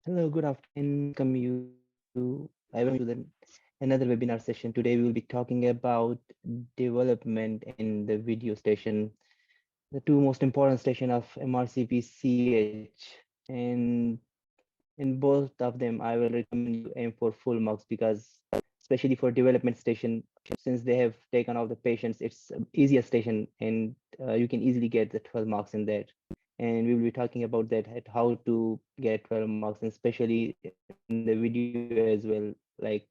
Hello, good afternoon. I welcome you to another webinar session. Today we will be talking about development in the video station, the two most important station of MRCPCH. And in both of them, I will recommend you aim for full marks because especially for development station, since they have taken all the patients, it's easier station and you can easily get the 12 marks in that. And we will be talking about that at how to get 12 marks, and especially in the video as well. Like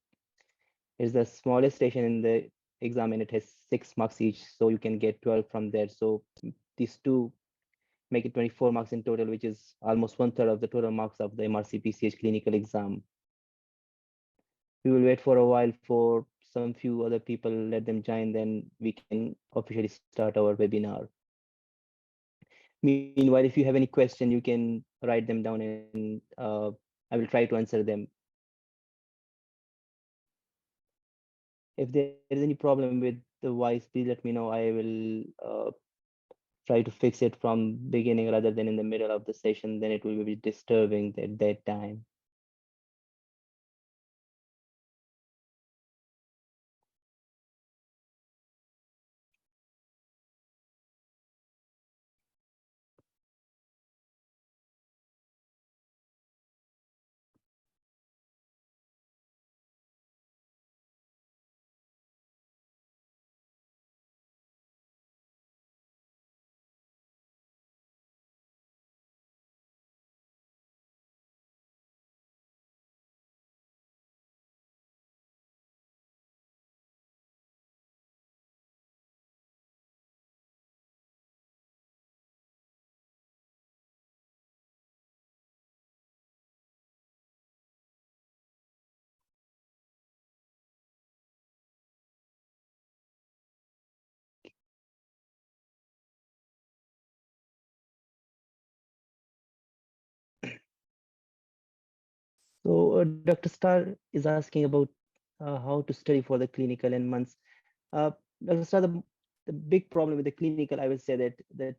it's the smallest station in the exam and it has 6 marks each, so you can get 12 from there. So these two make it 24 marks in total, which is almost one third of the total marks of the MRCPCH clinical exam. We will wait for a while for some few other people, let them join, then we can officially start our webinar. Meanwhile, if you have any question, you can write them down and I will try to answer them. If there is any problem with the voice, please let me know. I will try to fix it from beginning rather than in the middle of the session. Then it will be disturbing at that time. Dr. Star is asking about how to study for the clinical and months. Dr. Star, the big problem with the clinical, I will say that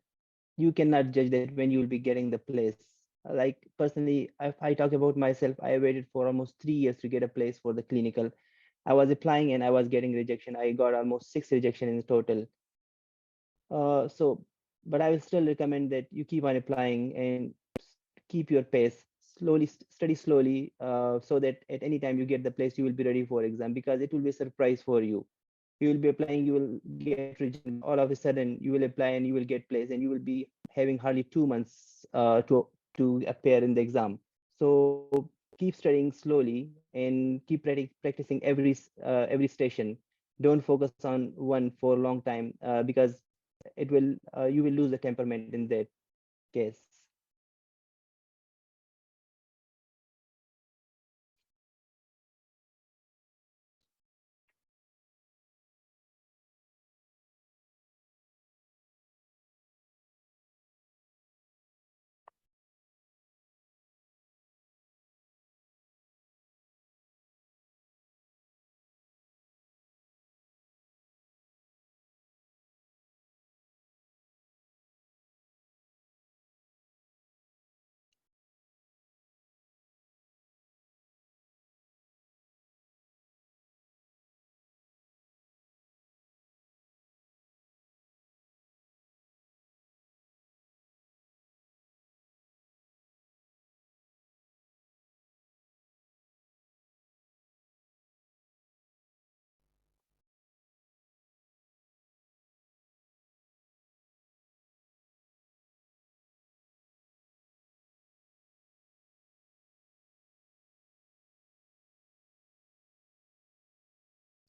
you cannot judge that when you will be getting the place. Like personally, if I talk about myself, I waited for almost 3 years to get a place for the clinical. I was applying and I was getting rejection. I got almost 6 rejection in total. So, but I will still recommend that you keep on applying and keep your pace. Slowly, study slowly, so that at any time you get the place, you will be ready for exam because it will be a surprise for you. You will be applying, you will get rejection, all of a sudden you will apply and you will get place, and you will be having hardly 2 months to appear in the exam. So keep studying slowly and keep practicing every station. Don't focus on one for a long time because it will you will lose the temperament in that case.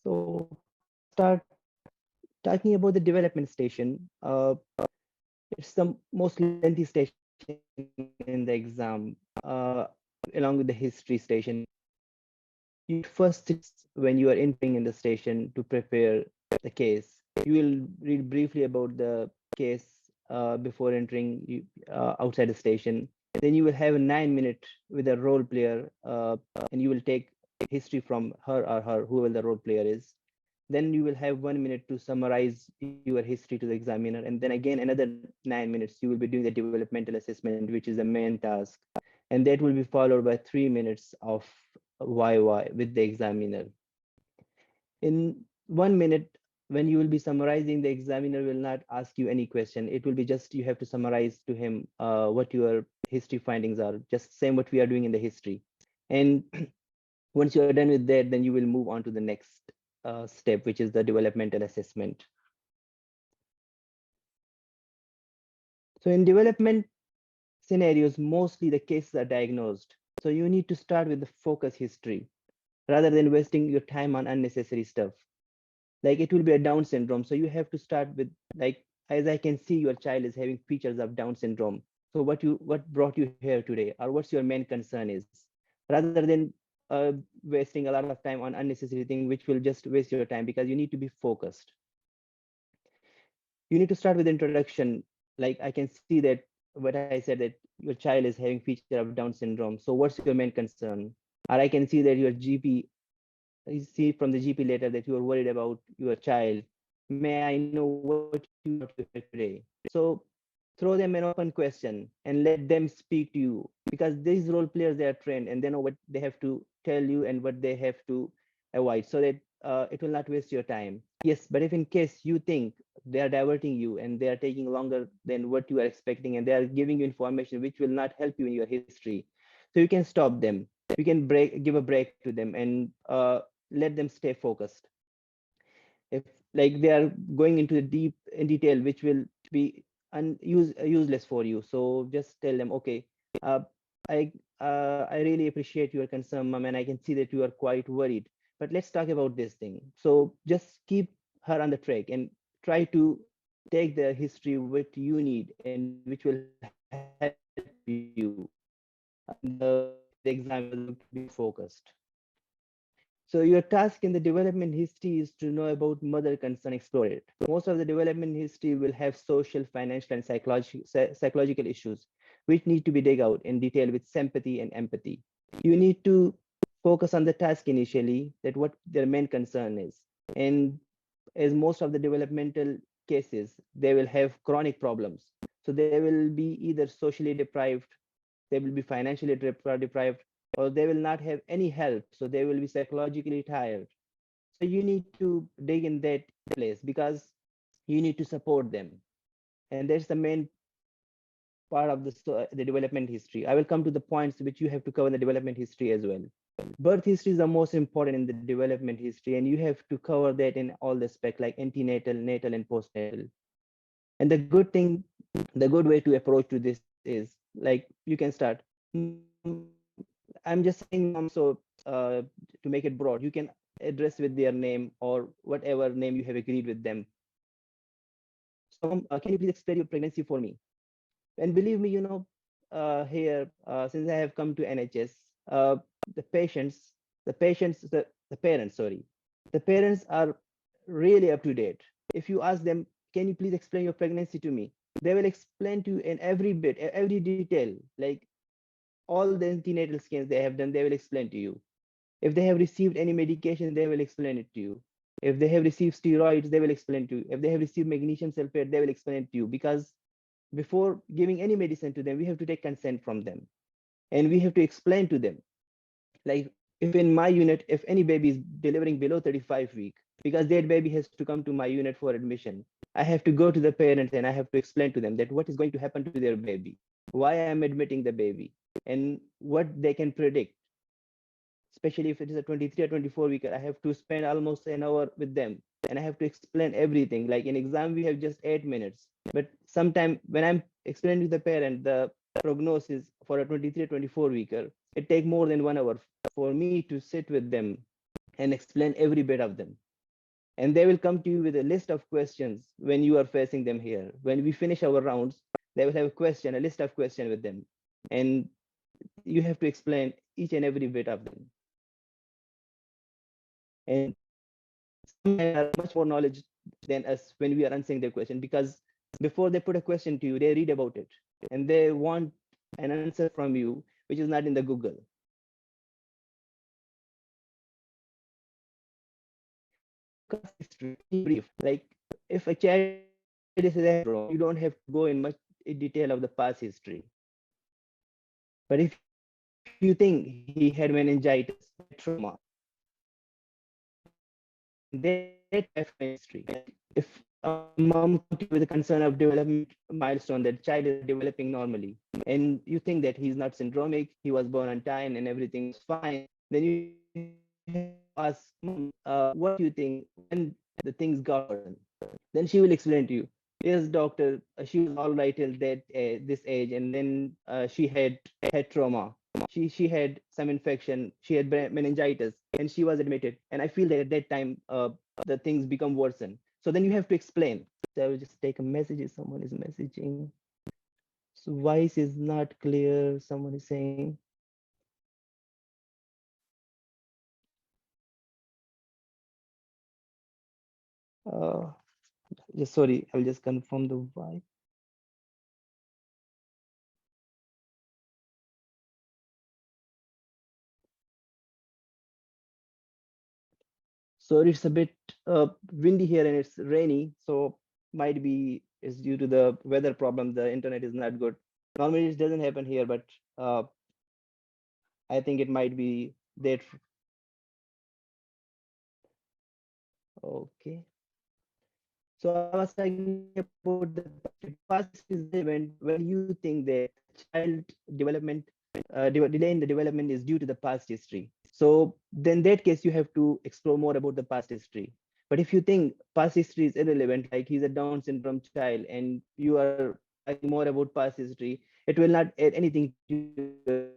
So start talking about the development station. It's the most lengthy station in the exam, along with the history station. You get first 6 when you are entering in the station to prepare the case. You will read briefly about the case before entering outside the station. Then you will have a 9 minute with a role player, and you will take history from her or her, whoever the role player is. Then you will have 1 minute to summarize your history to the examiner, and then again another 9 minutes you will be doing the developmental assessment, which is the main task. and that will be followed by 3 minutes of YY with the examiner. In 1 minute, when you will be summarizing, the examiner will not ask you any question. It will be just you have to summarize to him what your history findings are, just same what we are doing in the history. And once you are done with that, then you will move on to the next step, which is the developmental assessment. So in development scenarios, mostly the cases are diagnosed. So you need to start with the focus history rather than wasting your time on unnecessary stuff. Like it will be a Down syndrome. So you have to start with, like, as I can see, your child is having features of Down syndrome. So what brought you here today, or what's your main concern is, rather than wasting a lot of time on unnecessary thing, which will just waste your time, because you need to be focused. You need to start with introduction. Like I can see that what I said, that your child is having feature of Down syndrome. So what's your main concern? Or I can see that your GP, you see from the GP letter that you are worried about your child. May I know what you brought you here today? So throw them an open question and let them speak to you, because these role players, they are trained and they know what they have to tell you and what they have to avoid, so that it will not waste your time. Yes, but if in case you think they are diverting you and they are taking longer than what you are expecting, and they are giving you information which will not help you in your history, so you can stop them. You can give a break to them, and let them stay focused. If like they are going into the deep in detail, which will be useless for you, so just tell them, okay, uh, I really appreciate your concern, mom, and I can see that you are quite worried, but let's talk about this thing. So just keep her on the track and try to take the history what you need and which will help you in the exam, you're going to be focused. So your task in the development history is to know about mother concern, explore it. Most of the development history will have social, financial, and psychological issues, which need to be dug out in detail with sympathy and empathy. You need to focus on the task initially, that what their main concern is. And as most of the developmental cases, they will have chronic problems. So they will be either socially deprived, they will be financially deprived, or they will not have any help, so they will be psychologically tired. So you need to dig in that place, because you need to support them, and that's the main part of the development history. I will come to the points which you have to cover in the development history as well. Birth history is the most important in the development history, and you have to cover that in all the aspects, like antenatal, natal, and postnatal. And the good way to approach to this is, like, you can start, I'm just saying mom, so to make it broad, you can address with their name or whatever name you have agreed with them. So mom, can you please explain your pregnancy for me? And believe me, here, since I have come to NHS, uh, the patients, the parents, sorry, the parents are really up to date. If you ask them, can you please explain your pregnancy to me? They will explain to you in every bit, every detail, like all the antenatal scans they have done, they will explain to you. If they have received any medication, they will explain it to you. If they have received steroids, they will explain to you. If they have received magnesium sulfate, they will explain it to you, because before giving any medicine to them, we have to take consent from them, and we have to explain to them. Like if in my unit, if any baby is delivering below 35 week, because that baby has to come to my unit for admission, I have to go to the parents and I have to explain to them that what is going to happen to their baby, why I am admitting the baby, and what they can predict. Especially if it is a 23 or 24 week, I have to spend almost an hour with them, and I have to explain everything. Like in exam, we have just 8 minutes, but sometime when I'm explaining to the parent the prognosis for a 23 or 24 weeker, it take more than 1 hour for me to sit with them and explain every bit of them. And they will come to you with a list of questions when you are facing them here. When we finish our rounds, they will have a list of questions with them, and you have to explain each and every bit of them. And some men are much more knowledge than us when we are answering their question, because before they put a question to you, they read about it and they want an answer from you which is not in the Google. Focus history, brief. Like if a child is having syndrome, you don't have to go in much detail of the past history. But if you if you think he had meningitis, he had trauma, then that you have to make history. Like if a mom come to you with a concern of development milestone, that child is not developing normally, and you think that he's not syndromic, he was born on time and everything was fine, then you have to ask, mom, what do you think when the things got worsen? Then she will explain to you, yes doctor, she was all right till that this age, and then she had trauma, she had some infection, she had meningitis, and she was admitted, and I feel that at that time the things become worsen. So then you have to explain. So I will just take a message if someone is messaging. So voice is not clear, someone is saying. uh just sorry, I'll just confirm the why. So it's a bit windy here and it's rainy, so might be it's due to the weather problem. The internet is not good. Normally it doesn't happen here, but uh, I think it might be that. Okay. So I was talking about the past history. Past history is relevant when you think that child development delay in the development is due to the past history. So then that case you have to explore more about the past history. But if you think past history is irrelevant, like he's a Down syndrome child, and you are asking more about past history, it will not add anything to your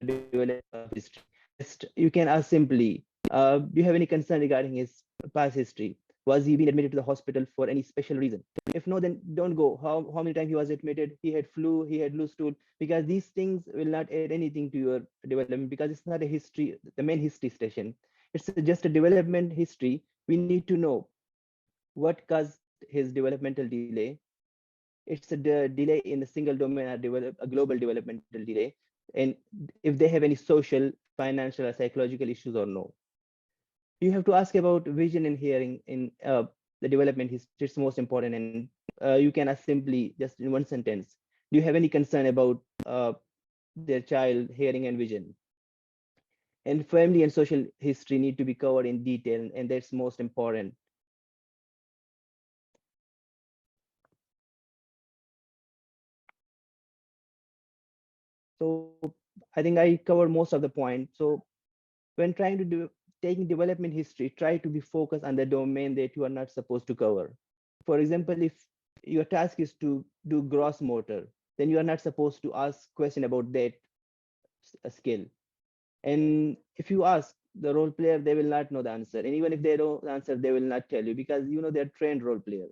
development history. Just you can ask simply, do you have any concern regarding his past history? Was he being admitted to the hospital for any special reason? If no, then don't go. How many times he was admitted? He had flu, he had loose stool, because these things will not add anything to your development, because it's not a history, the main history station. It's just a development history. We need to know what caused his developmental delay. It's a delay in a single domain or a global developmental delay, and if they have any social, financial, or psychological issues or no. You have to ask about vision and hearing in the development history. It's most important, and you can ask simply just in one sentence, do you have any concern about their child hearing and vision? And family and social history need to be covered in detail, and that's most important. So I think I covered most of the point. So when trying to do taking development history, try to be focused on the domain that you are not supposed to cover. For example, if your task is to do gross motor, then you are not supposed to ask question about that skill. And if you ask the role player, they will not know the answer, and even if they don't answer, they will not tell you, because you know they're trained role player.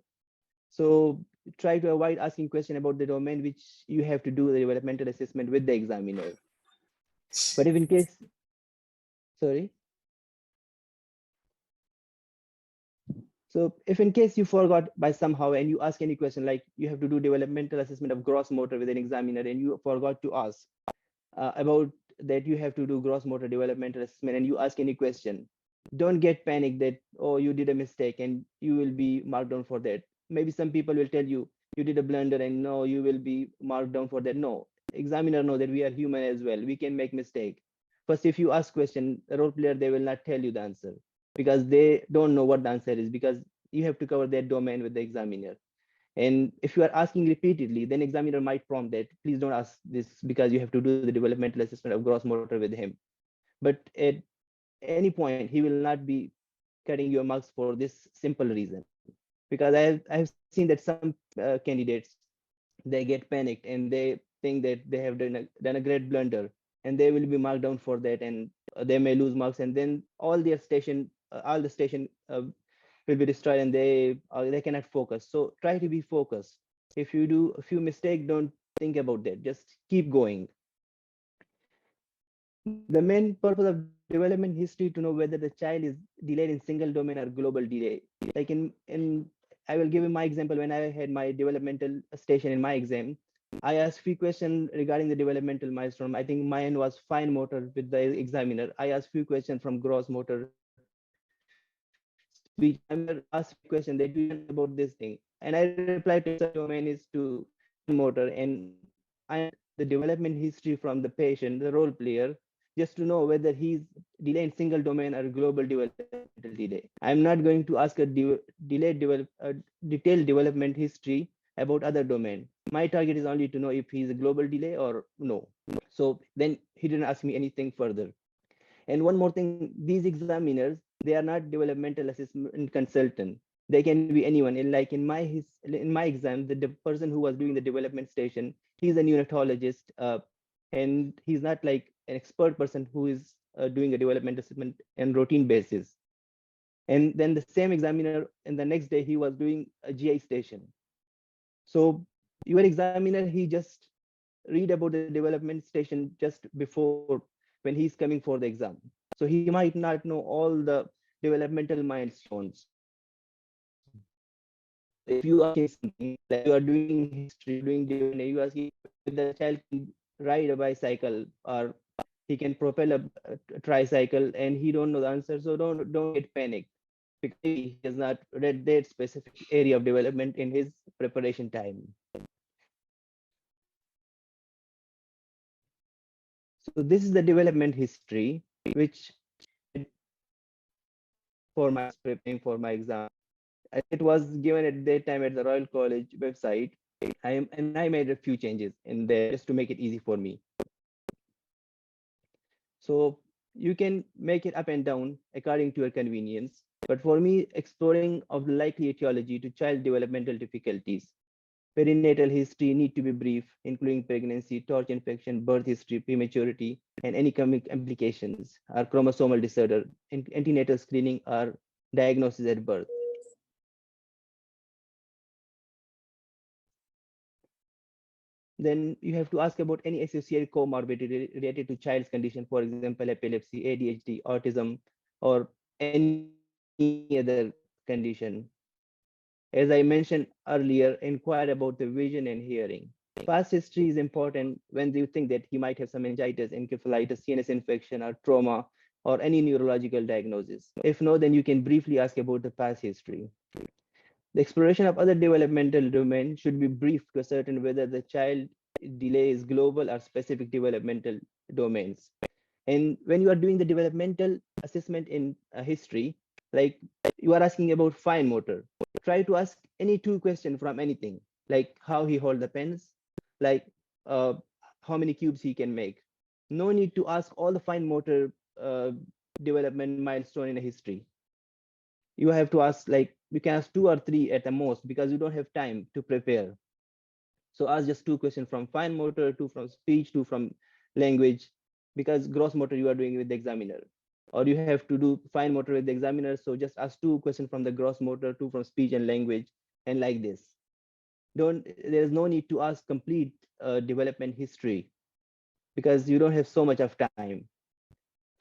So try to avoid asking question about the domain which you have to do the developmental assessment with the examiner. But if in case, sorry. So if in case you forgot by somehow and you ask any question, like you have to do developmental assessment of gross motor with an examiner and you forgot to ask about that, you have to do gross motor developmental assessment, and you ask any question, don't get panicked that, oh, you did a mistake and you will be marked down for that. Maybe some people will tell you did a blunder and no, you will be marked down for that. No, examiner know that we are human as well, we can make mistake. First, if you ask question, the role player, they will not tell you the answer, because they don't know what the answer is, because you have to cover that domain with the examiner. And if you are asking repeatedly, then examiner might prompt that, please don't ask this, because you have to do the developmental assessment of gross motor with him. But at any point, he will not be cutting your marks for this simple reason. Because I have seen that some candidates, they get panicked and they think that they have done a great blunder, and they will be marked down for that, and they may lose marks, and then all the station will be destroyed, and they cannot focus. So try to be focused. If you do a few mistakes, don't think about that, just keep going. The main purpose of development history to know whether the child is delayed in single domain or global delay. Like in I will give you my example. When I had my developmental station in my exam, I asked few questions regarding the developmental milestone. I think mine was fine motor with the examiner. I asked few questions from gross motor, which examiner asked me question that, do you know anything about this thing? And I replied to him, sir, domain is to fine motor, and I am not the development history from the patient, the role player, just to know whether he's delayed in single domain or global developmental delay. I'm not going to ask a detailed development history about other domain. My target is only to know if he's a global delay or no. So then he didn't ask me anything further. And one more thing, these examiners, they are not developmental assessment consultant. They can be anyone. In my exam, the person who was doing the development station, he's a neonatologist, and he's not like an expert person who is doing a development assessment on routine basis. And then the same examiner, and the next day he was doing a GI station. So your examiner, he just read about the development station just before when he's coming for the exam. So he might not know all the developmental milestones. So if you asking something like you are doing history, you are doing development, you asking if the child can ride a bicycle or he can propel a tricycle and he don't know the answer, so don't get panicked because maybe he has not read that specific area of development in his preparation time. So this is the development history which for my preparing for my exam. It was given at that time at the Royal College website. And I made a few changes in there just to make it easy for me. So you can make it up and down according to your convenience. But for me, exploring of the likely etiology to child developmental difficulties. Perinatal history need to be brief, including pregnancy, torch infection, birth history, prematurity, and any complications are chromosomal disorder. Antenatal screening are diagnosis at birth. Then you have to ask about any associated comorbidity related to child's condition, for example, epilepsy, ADHD, autism, or any other condition. As I mentioned earlier, inquire about the vision and hearing. Past history is important when you think that he might have some meningitis, encephalitis, CNS infection, or trauma, or any neurological diagnosis. If no, then you can briefly ask about the past history. The exploration of other developmental domains should be brief to ascertain whether the child delay is global or specific developmental domains. And when you are doing the developmental assessment in history, like you are asking about fine motor, try to ask any two questions from anything, like how he hold the pens, like uh, how many cubes he can make. No need to ask all the fine motor development milestone in a history. You have to ask like you can ask two or three at the most because you don't have time to prepare. So ask just two questions from fine motor, two from speech, two from language, because gross motor you are doing with the examiner. Or you have to do fine motor with the examiner. So just ask two questions from the gross motor, two from speech and language, and like this. There's no need to ask complete development history because you don't have so much of time.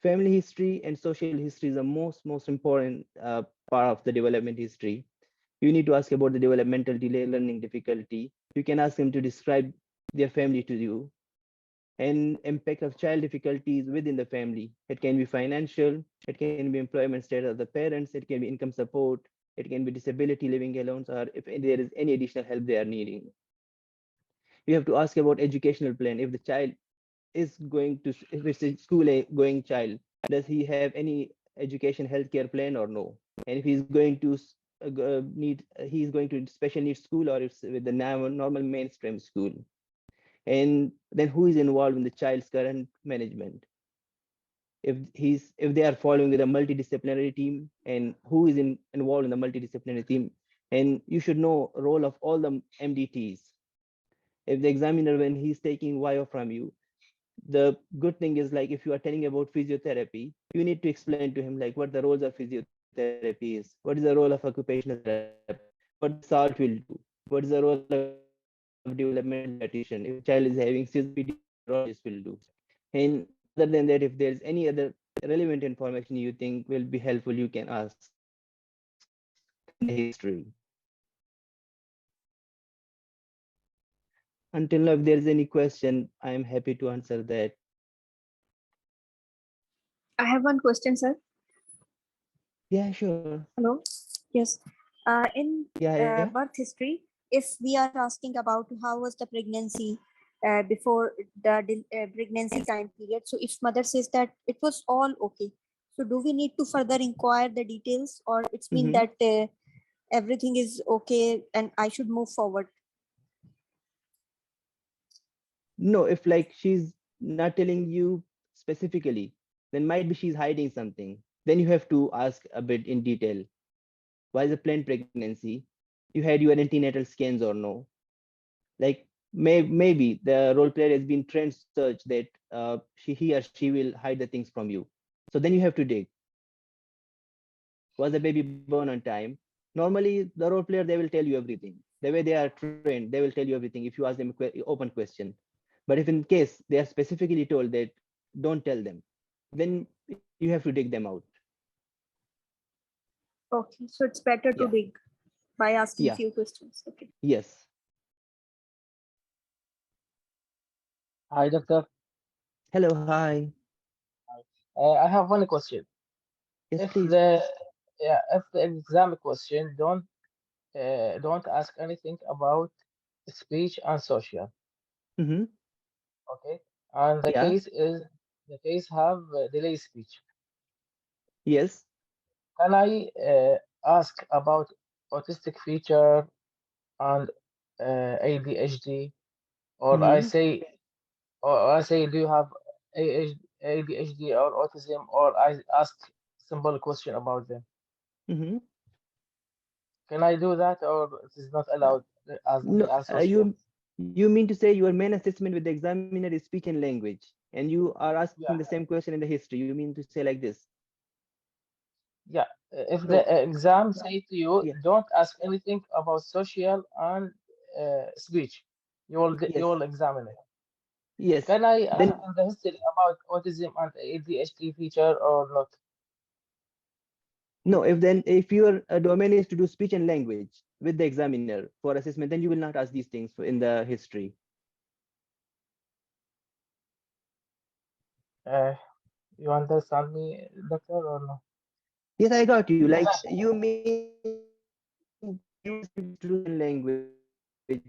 Family history and social history is the most important part of the development history. You need to ask about the developmental delay, learning difficulty. You can ask them to describe their family to you and impact of child difficulties within the family. It can be financial, it can be employment status of the parents, it can be income support, it can be disability living alone, or if there is any additional help they are needing. You have to ask about educational plan. If the child is going to, if it's a school going child, does he have any education healthcare plan or no? And if he's going to he's going to special needs school or it's with the normal mainstream school. And then who is involved in the child's current management? If they are following with a multidisciplinary team, and who is involved in the multidisciplinary team, and you should know role of all the MDTs. If the examiner, when he's taking bio from you, the good thing is like if you are telling about physiotherapy, you need to explain to him like what the roles of physiotherapy is, what is the role of occupational therapist, what the salt will do, what is the role of developmental dietitian. If a child is having seizure, what the pediatrician will do. And other than that, if there's any other relevant information you think will be helpful, you can ask in the history. Until now, if there's any question, I am happy to answer that. I have one question, sir. Yeah, sure. Hello. Yes. In Yeah. birth history, if we are asking about how was the pregnancy, before the pregnancy time period. So if mother says that it was all okay, so do we need to further inquire the details, or it's mean Mm-hmm. that everything is okay and I should move forward? No, if like she's not telling you specifically, then might be she's hiding something. Then you have to ask a bit in detail. Why is a planned pregnancy? You had your antenatal scans or no? Like maybe the role player has been trained such that he or she will hide the things from you. So then you have to dig. Was the baby born on time? Normally, the role player, they will tell you everything. The way they are trained, they will tell you everything if you ask them open question. But if in case they are specifically told that don't tell them, then you have to dig them out. Okay, so it's better Yeah. to dig by asking Yeah. few questions. Okay. Yes. Hi, doctor. Hello. Hi. I have one question. Yes, If please. the if the exam question don't ask anything about speech and social, Mm-hmm. okay, and Yeah. the case have delay speech, Yes. can I ask about autistic feature and ADHD, or Mm-hmm. I say, do you have ADHD or autism, or I ask simple question about them? Mm-hmm. Can I do that, or it is not Uh, allowed as they no, are social? you mean to say your main assessment with the examiner is speech and language, and you are asking the Yeah, same question in the history. You mean to say like this? yeah. If the No. exam say to you, Yeah. don't ask anything about social and speech, you Yes. will examine it. Yes. Can I ask Then in the history about autism and ADHD feature or not? no. If your domain is to do speech and language with the examiner for assessment, then you will not ask these things in the history. Uh, you understand me, doctor, or no? Yes, I got you. Like you mean you will send to do speech and language where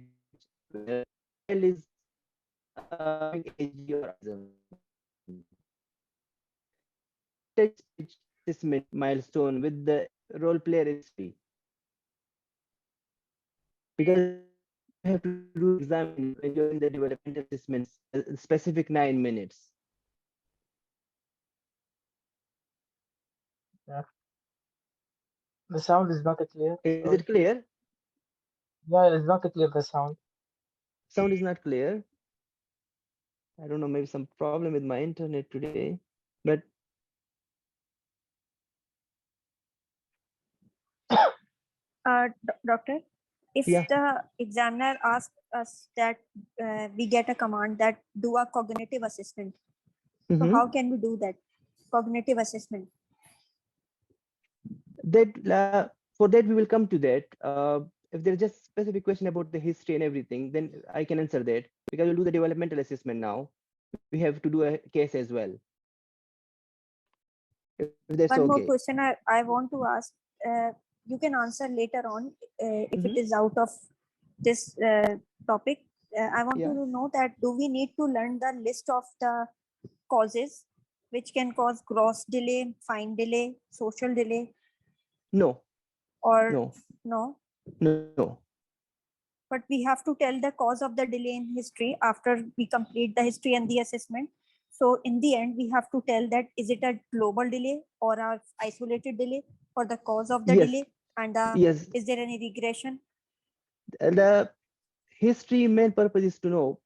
the child is having AG or autism. You will attach speech assessment milestone with the role player in history because you have to do the examiner when you're doing the developmental assessments a specific 9 minutes. Yeah. The sound is not clear. Is it Sorry. clear? Yeah, it's not clear, the sound. Sound is not clear. I don't know, maybe some problem with my internet today. But Doctor, if yeah. the examiner asks us that we get a command that do a cognitive assessment, so Mm-hmm. how can we do that cognitive assessment? That for that we will come to that. If there's just specific question about the history and everything, then I can answer that because we'll do the developmental assessment now. We have to do a case as well. If that's One okay. more question I want to ask. You can answer later on if it Mm-hmm. is out of this topic. I want Yeah. to know that do we need to learn the list of the causes which can cause gross delay, fine delay, social delay, No. or No. no? No. But we have to tell the cause of the delay in history after we complete the history and the assessment. So in the end, we have to tell that is it a global delay or a isolated delay, or the cause of the Yes. delay, and Yes. is there any regression? The history main purpose is to know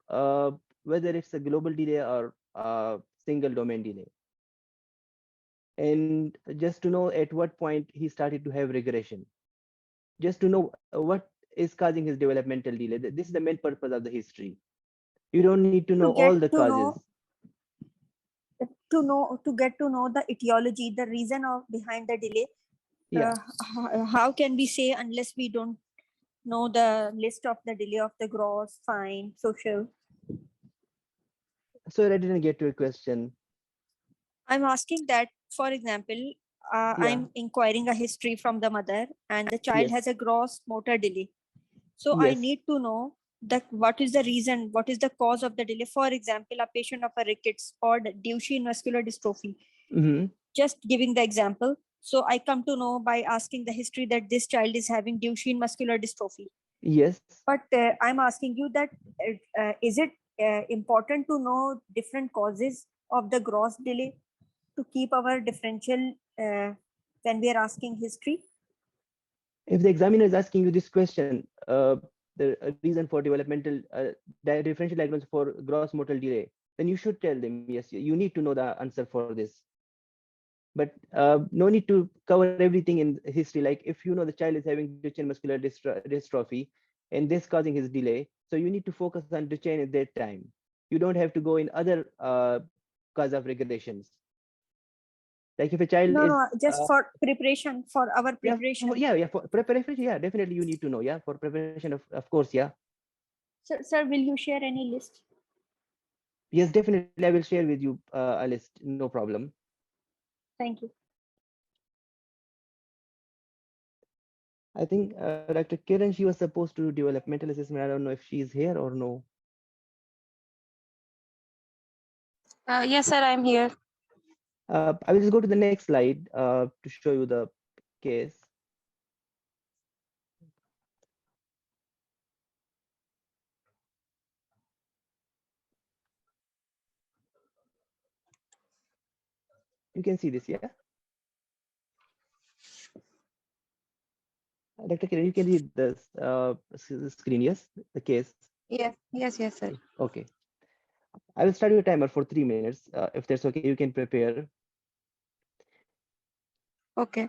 whether it's a global delay or a single domain delay, and just to know at what point he started to have regression, just to know what is causing his developmental delay. This is the main purpose of the history. You don't need to know To all get the to causes. know the etiology, the reason of behind the delay. Yeah. How can we say unless we don't know the list of the delay of the gross, fine, social? Sorry, I didn't get your question. I'm asking that, for example, Yeah. I'm inquiring a history from the mother, and the child Yes. has a gross motor delay. So I Yes. need to know what is the reason, what is the cause of the delay. For example, a patient of a rickets or the Duchenne muscular dystrophy, just giving the example. So I come to know by asking the history that this child is having Duchenne muscular dystrophy. Yes. But I'm asking you that is it important to know different causes of the gross delay to keep our differential when we are asking history? If the examiner is asking you this question, the reason for developmental differential diagnosis for gross motor delay, then you should tell them, yes, you need to know the answer for this. But no need to cover everything in history. Like if you know the child is having Duchenne muscular dystrophy and this causing his delay, so you need to focus on Duchenne at that time. You don't have to go in other cause of regressions. Like if a child No, is no, just for preparation, for our yeah, preparation. yeah, for preparation, yeah, definitely you need to know, yeah, for preparation, of course, yeah. Sir, will you share any list? Yes, definitely I will share with you a list, no problem. Thank you. I think Dr. Kiran, she was supposed to do developmental assessment. I don't know if she is here or no. Yes, sir, I'm here. I will just go to the next slide to show you the case. You can see this, yeah? Dr. Kiran, you can read this screen, yes? The case. Yes, sir. Okay. I will start your timer for 3 minutes. If that's okay, you can prepare. Okay.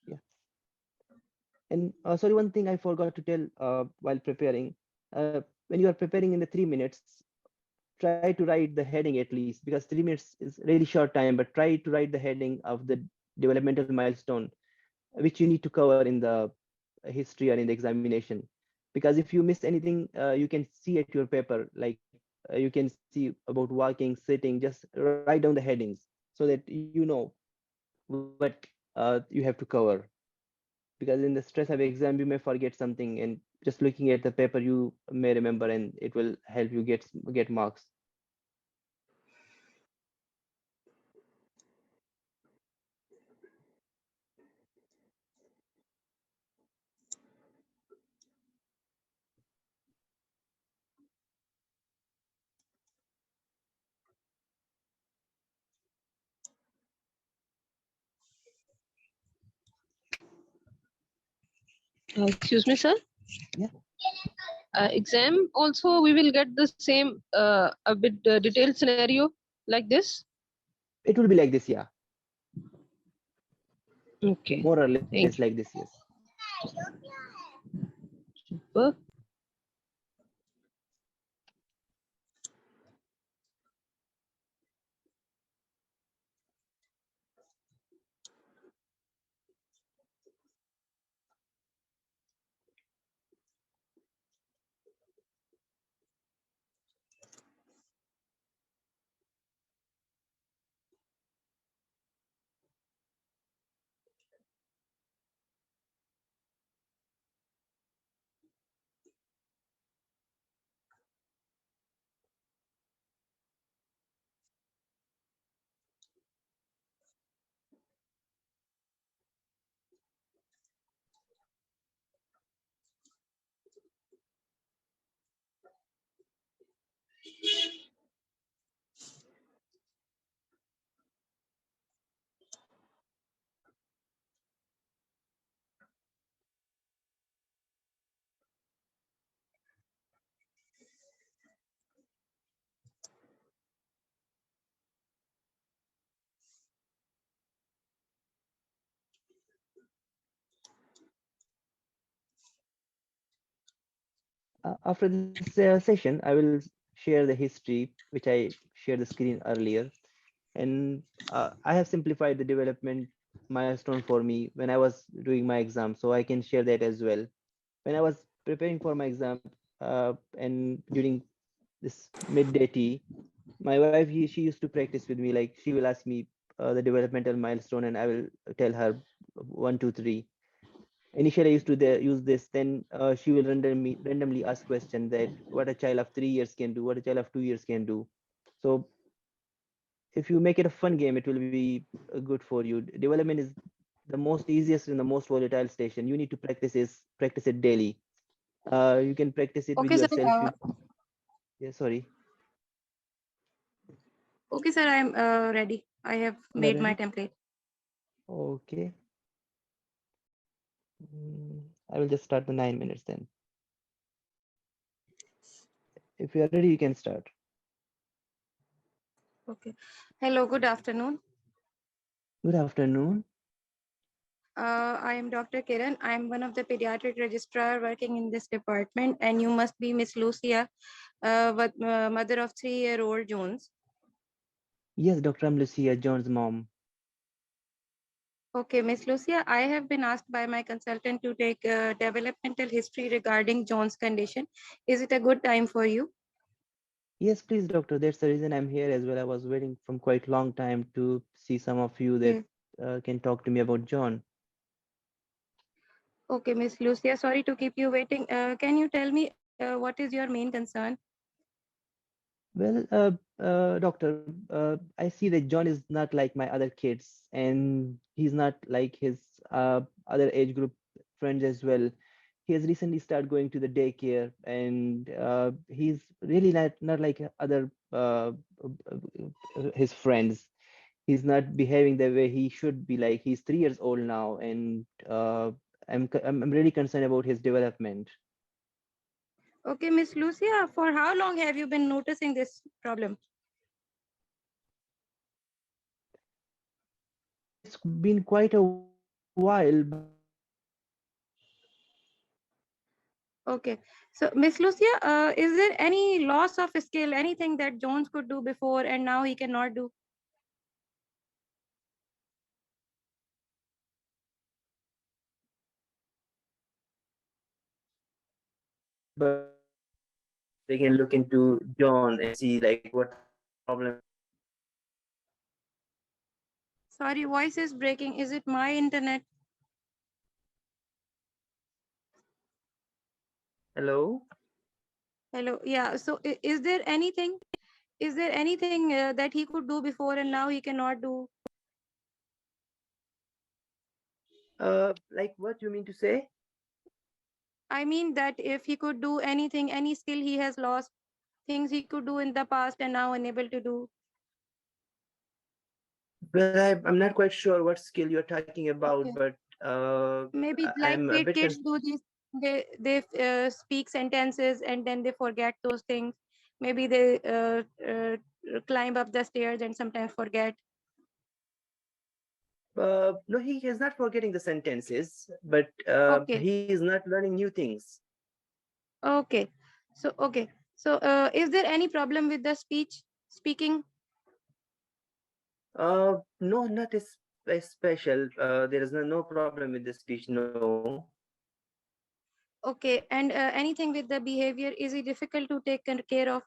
Yeah. And sorry, one thing I forgot to tell while preparing. When you are preparing in the 3 minutes, try to write the heading at least, because 3 minutes is really short time, but try to write the heading of the developmental milestone which you need to cover in the history or in the examination. Because if you miss anything, you can see at your paper, like you can see about walking, sitting, just write down the headings so that you know what you have to cover. Because in the stress of exam, you may forget something, and just looking at the paper, you may remember, and it will help you get marks. Excuse me, sir. Yeah. Exam also we will get the same a bit detailed scenario like this. It will be like this, yeah. Okay. More or less Thank like this, yes. you. After this session, I will share the history, which I shared the screen earlier. And I have simplified the development milestone for me when I was doing my exam, so I can share that as well. When I was preparing for my exam and during this midday tea, my wife, she used to practice with me. Like she will ask me the developmental milestone, and I will tell her 1, 2, 3. initially I used to use this, then she will randomly ask question that what a child of 3 years can do, what a child of 2 years can do. So if you make it a fun game, it will be good for you. Development is the most easiest and the most volatile station. You need to practice it daily. You can practice it with Okay, sir. yourself. Yeah, sorry. Okay, sir. I'm ready. I have You are made my ready? template. Okay. I will just start the 9 minutes then. If you are ready, you can start. Okay. Hello. Good afternoon. Good afternoon. I am Dr. Kiran. I am one of the pediatric registrar working in this department, and you must be Miss Lucia, mother of 3-year-old Jones. Yes, Dr. I'm Lucia, John's mom. Okay, Miss Lucia, I have been asked by my consultant to take developmental history regarding John's condition. Is it a good time for you? Yes, please, doctor. That's the reason I'm here as well. I was waiting from quite long time to see some of you that Okay. can talk to me about John. Okay, Miss Lucia, sorry to keep you waiting. Can you tell me what is your main concern? Well, doctor, I see that John is not like my other kids, and he's not like his other age group friends as well. He has recently started going to the daycare, and he's really not like other his friends. He's not behaving the way he should be. Like he's 3 years old now, and I'm really concerned about his development. Okay, Miss Lucia, for how long have you been noticing this problem? It's been quite a while, but Okay, so Miss Lucia, is there any loss of skill, anything that Jones could do before and now he cannot do? but they can look into John and see like what problem. Sorry, voice is breaking. Is it my internet? Hello. Hello. Yeah. So is there anything that he could do before and now he cannot do? Like what you mean to say? I mean that if he could do anything, any skill he has lost, things he could do in the past and now unable to do. Well, I'm not quite sure what skill you're talking about, Okay. but Maybe I'm like a bit kids do this. They speak sentences and then they forget those things. Maybe they climb up the stairs and sometimes forget. no, he is not forgetting the sentences, but Okay. he is not learning new things. Okay. Okay. So is there any problem with the speaking? No, not a special. There is no problem with the speech. No. Okay. And anything with the behavior, is it difficult to take care of?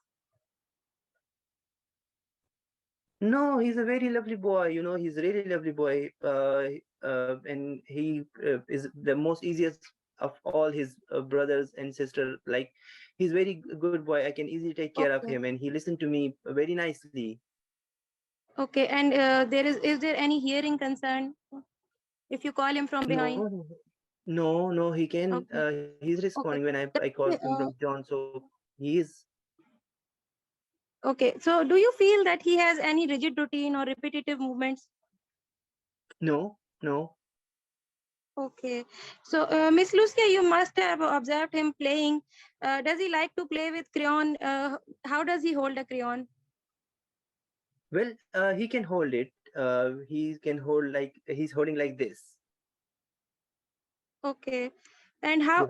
No, he's a very lovely boy. He's a really lovely boy. And he is the most easiest of all his brothers and sister. Like, he's very good boy. I can easily take care of Okay. him, and he listened to me very nicely. Okay. And is there any hearing concern if you call him from behind? No, no. He can. Okay. He's responding when Okay. I call him from Uh, John. So he is. okay. So do you feel that he has any rigid routine or repetitive movements? No, no. Okay. So Miss Lucia, you must have observed him playing. Does he like to play with crayon? How does he hold a crayon? Well, he can hold it. He can hold like he's holding like this. Okay. And how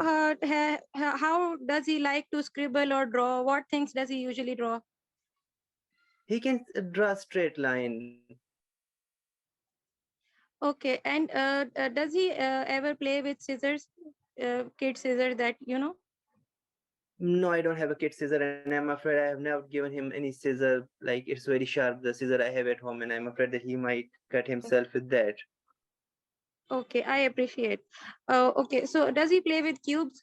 does he like to scribble or draw? What things does he usually draw? He can draw a straight line. Okay. And does he ever play with scissors, kid scissors that you know? No, I don't have a kid scissor, and I'm afraid I have never given him any scissor. Like it's very sharp, the scissor I have at home, and I'm afraid that he might cut himself with that. Okay, I appreciate. Okay, so does he play with cubes?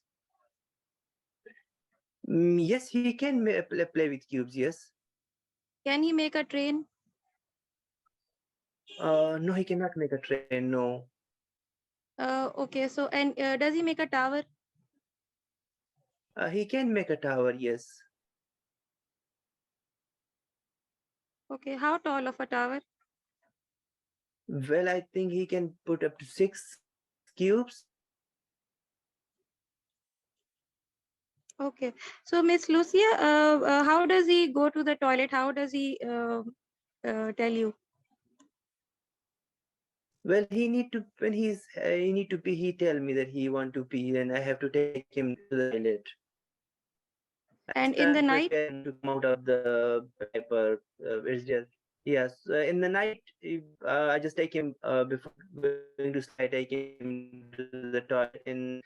Yes, he can play with cubes. Yes. Can he make a train? No, he cannot make a train. No. Okay, so and does he make a tower? He can make a tower. Yes. Okay, how tall of a tower? Well, I think he can put up to 6 cubes. Okay, so Miss Lucia, how does he go to the toilet? How does he tell you? Well, he need to when he need to pee. He tell me that he want to pee, then I have to take him to the toilet. I And in start the night? preparing him to come out of the diaper. It's just yes. In the night, I just take him before going to sleep. I take him to the toilet, and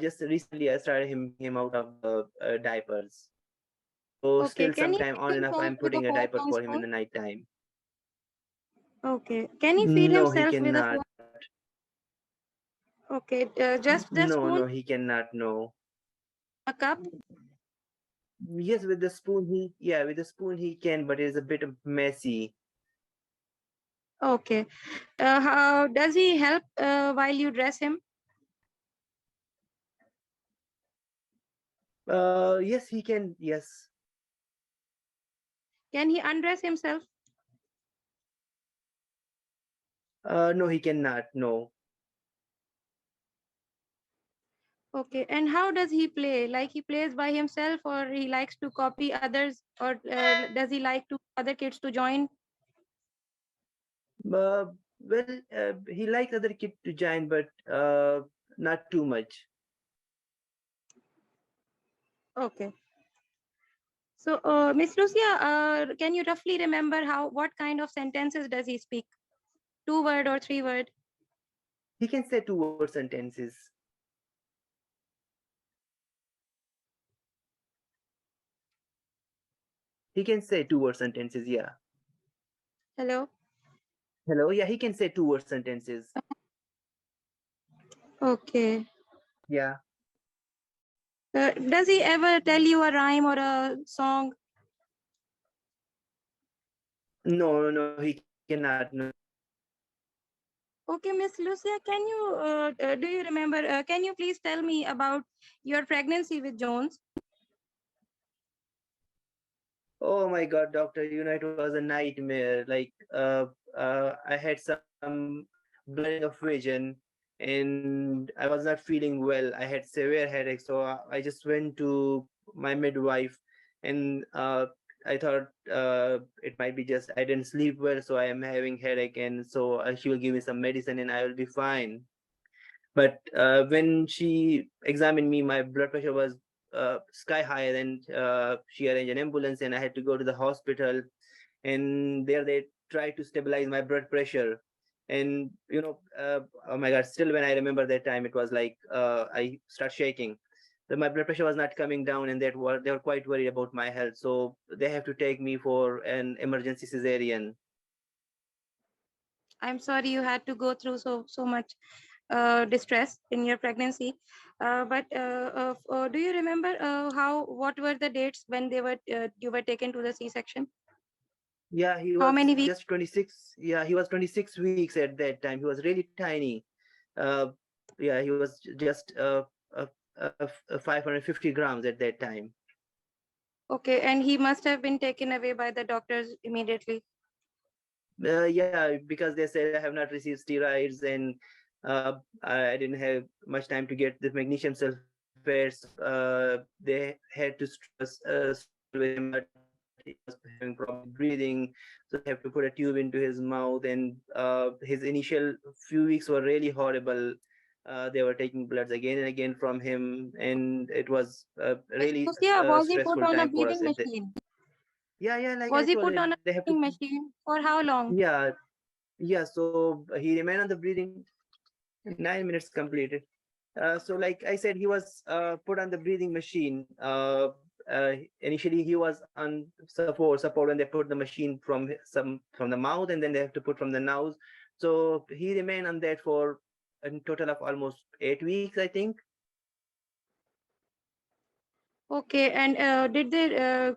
just recently I started him out of the diapers. So still Okay, can he sometime on and sing off, I'm songs with a putting a four diaper tone for him in spoon? the night time. Okay, can he feed No, he himself with a cannot. four? Okay, just the No, spoon, no, he cannot. No. a cup. Yes, with the spoon with the spoon he can, but it's a bit messy. Okay, how does he help while you dress him? Yes, he can. Yes. Can he undress himself? No, he cannot. No. Okay, and how does he play? Like he plays by himself, or he likes to copy others, or does he like to other kids to join? Well, he likes other kids to join, but not too much. Okay. So, Miss Lucia, can you roughly remember what kind of sentences does he speak? 2 word or 3 word? He can say 2 word sentences. He can say 2 word sentences. Yeah. Hello. Hello. Yeah, he can say 2 word sentences. Okay. Yeah. Does he ever tell you a rhyme or a song? No, no, he cannot. No. Okay, Miss Lucia, can you do you remember? Can you please tell me about your pregnancy with Jones? Oh my God, doctor, it was a nightmare. Like, I had some blurring of vision and I was not feeling well. I had severe headache. So I just went to my midwife and I thought it might be just I didn't sleep well. So I am having headache. And so she will give me some medicine and I will be fine. But when she examined me, my blood pressure was sky high. Then she arranged an ambulance, and I had to go to the hospital. And there they tried to stabilize my blood pressure. And oh my God! Still, when I remember that time, it was like I start shaking. My blood pressure was not coming down, and they were quite worried about my health. So they have to take me for an emergency cesarean. I'm sorry you had to go through so much distress in your pregnancy. But do you remember what were the dates when you were taken to the C-section? Yeah, he How was many weeks? just 26. Yeah, he was 26 weeks at that time. He was really tiny. Uh, yeah, he was just 550 grams at that time. Okay, and he must have been taken away by the doctors immediately. Yeah, because they said I have not received steroids and I didn't have much time to get the magnesium sulfate. So they had to struggle with him, but he was having problem breathing. So they have to put a tube into his mouth, and his initial few weeks were really horrible. They were taking bloods again and again from him, and it was a Miss really Lucia, was he put stressful on a time for us. breathing machine? Yeah, like I Was he told put you, on they a have to. breathing machine? For how long? Yeah, yeah. So he remained on the breathing 9 minutes completed. So like I said, he was put on the breathing machine. Initially, he was on support when they put the machine from the mouth, and then they have to put from the nose. So he remained on that for a total of almost 8 weeks, I think. Okay, and did they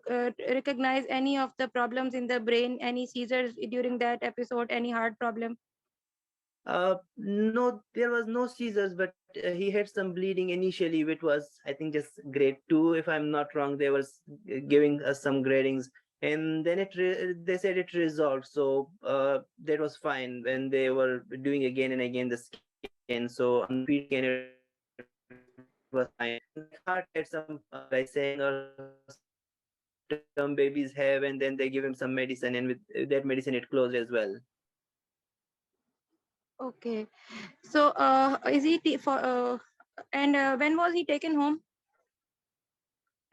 recognize any of the problems in the brain, any seizures during that episode, any heart problem? No, there was no seizures, but he had some bleeding initially, which was, I think, just grade 2, if I'm not wrong. They was giving us some gradings, and then they said it resolved. So that was fine when they were doing again and again the scan. So on the repeat scan, it was fine. Like heart had some like sagging or some short-term babies have, and then they give him some medicine, and with that medicine, it closed as well. Okay, so is he for and when was he taken home?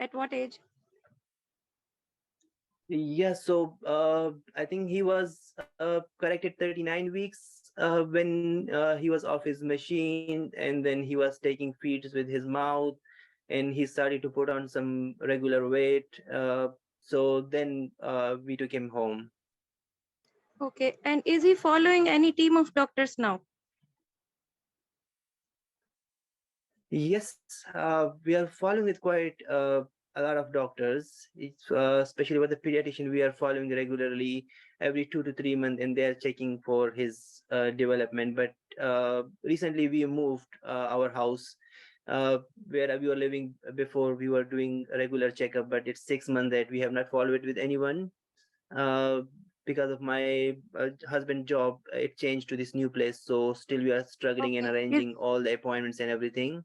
At what age? Yeah, so I think he was corrected 39 weeks when he was off his machine, and then he was taking feeds with his mouth, and he started to put on some regular weight. So then we took him home. Okay, and is he following any team of doctors now? Yes, we are following with quite a lot of doctors. It's especially with the pediatrician, we are following regularly every 2 to 3 months, and they are checking for his development. But recently, we moved our house where we were living before. We were doing a regular checkup, but it's 6 months that we have not followed it with anyone. Uh, because of my husband job, it changed to this new place. So still, we are struggling and Okay, arranging all the appointments and everything.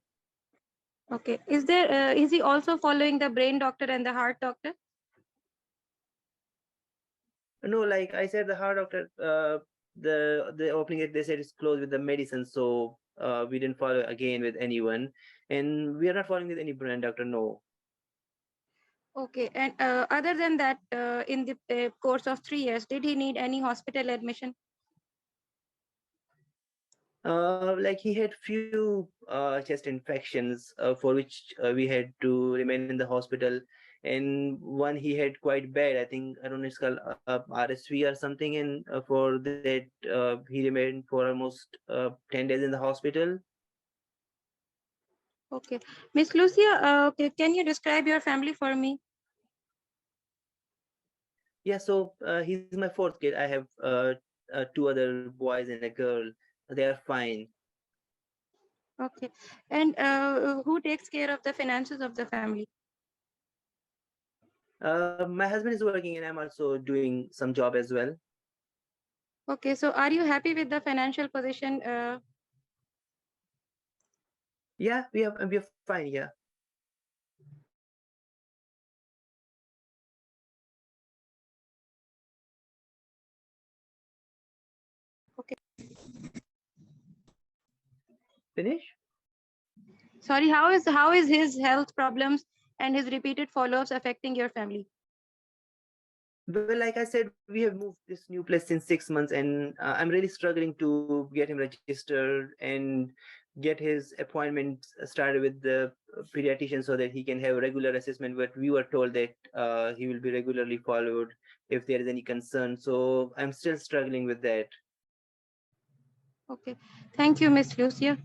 okay. Is there is he also following the brain doctor and the heart doctor? No, like I said, the heart doctor, the opening it, they said it's closed with the medicine, so we didn't follow again with anyone, and we are not following with any brand doctor. No. Okay, and other than that, in the course of 3 years, did he need any hospital admission? Like he had few chest infections for which we had to remain in the hospital, and one he had quite bad. I think I don't know, it's called RSV or something, and for that he remained for almost 10 days in the hospital. Okay, Miss Lucia, okay, can you describe your family for me? Yeah, so he's my fourth kid. I have two other boys and a girl. They are fine. Okay, and who takes care of the finances of the family? My husband is working, and I'm also doing some job as well. Okay, so are you happy with the financial position? Yeah, we are fine. Yeah. Okay, Finish. sorry, how is his health problems and his repeated follow-ups affecting your family? Well, like I said, we have moved this new place since 6 months, and I'm really struggling to get him registered and get his appointment started with the pediatrician so that he can have regular assessment. But we were told that he will be regularly followed if there is any concern. So I'm still struggling with that. Okay, thank you, Miss Lucia.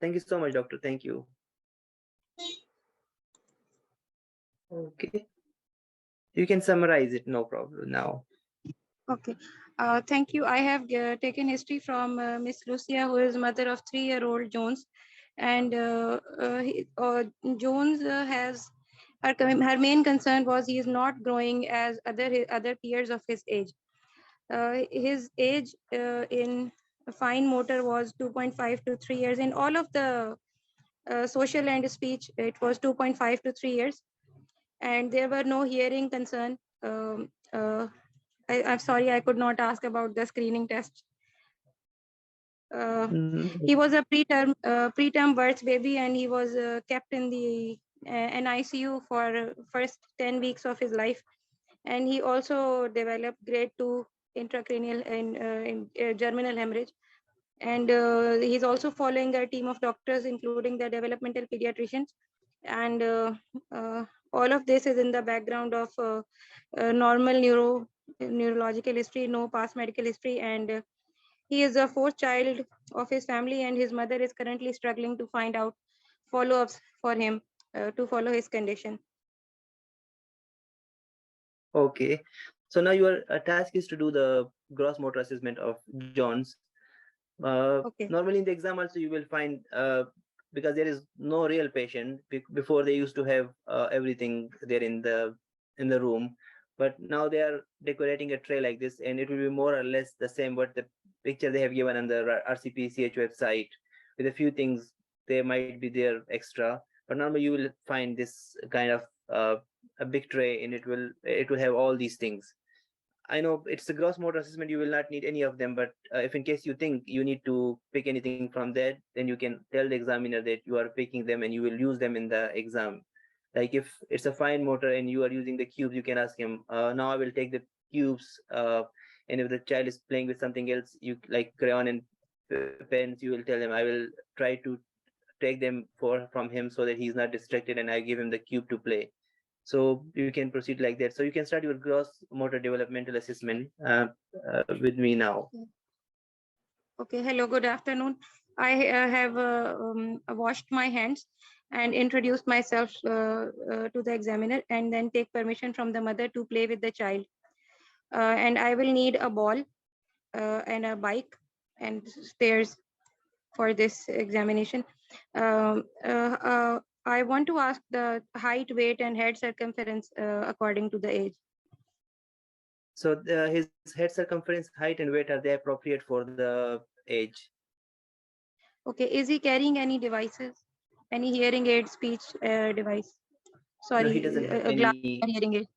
Thank you so much, doctor. Thank you. Okay. You can summarize it, no problem now. Okay, thank you. I have taken history from Miss Lucia, who is mother of 3-year-old Jones, and Jones has her main concern was he is not growing as other peers of his age. His age in fine motor was 2.5 to 3 years. In all of the social and speech, it was 2.5 to 3 years, and there were no hearing concern. I'm sorry, I could not ask about the screening test. He was a preterm birth baby, and he was kept in the an ICU for first 10 weeks of his life. And he also developed grade 2 intracranial and germinal hemorrhage. And he's also following a team of doctors, including the developmental pediatricians. And all of this is in the background of normal neurological history, no past medical history, and He is the fourth child of his family, and his mother is currently struggling to find out follow-ups for him to follow his condition. Okay. So now your task is to do the gross motor assessment of John's. Okay. Normally in the exam also you will find, because there is no real patient. Before they used to have everything there in the room, but now they are decorating a tray like this, and it will be more or less the same what the picture they have given on the RCPCH website, with a few things they might be there extra. But normally you will find this kind of a big tray, and it will have all these things. I know it's a gross motor assessment, you will not need any of them, but if in case you think you need to pick anything from that, then you can tell the examiner that you are picking them and you will use them in the exam. Like if it's a fine motor and you are using the cubes, you can ask him, now I will take the cubes, and if the child is playing with something else, you like crayon and pens, you will tell him, I will try to take them from him so that he's not distracted, and I give him the cube to play. So you can proceed like that. So you can start your gross motor developmental assessment with me now. Okay, hello, good afternoon. I have washed my hands and introduced myself to the examiner, and then take permission from the mother to play with the child. And I will need a ball and a bike and stairs for this examination. I want to ask the height, weight, and head circumference according to the age. So his head circumference, height, and weight, are they appropriate for the age? Okay, is he carrying any devices? Any hearing aid, speech device? No, he Sorry, doesn't have a glass any. hearing aid.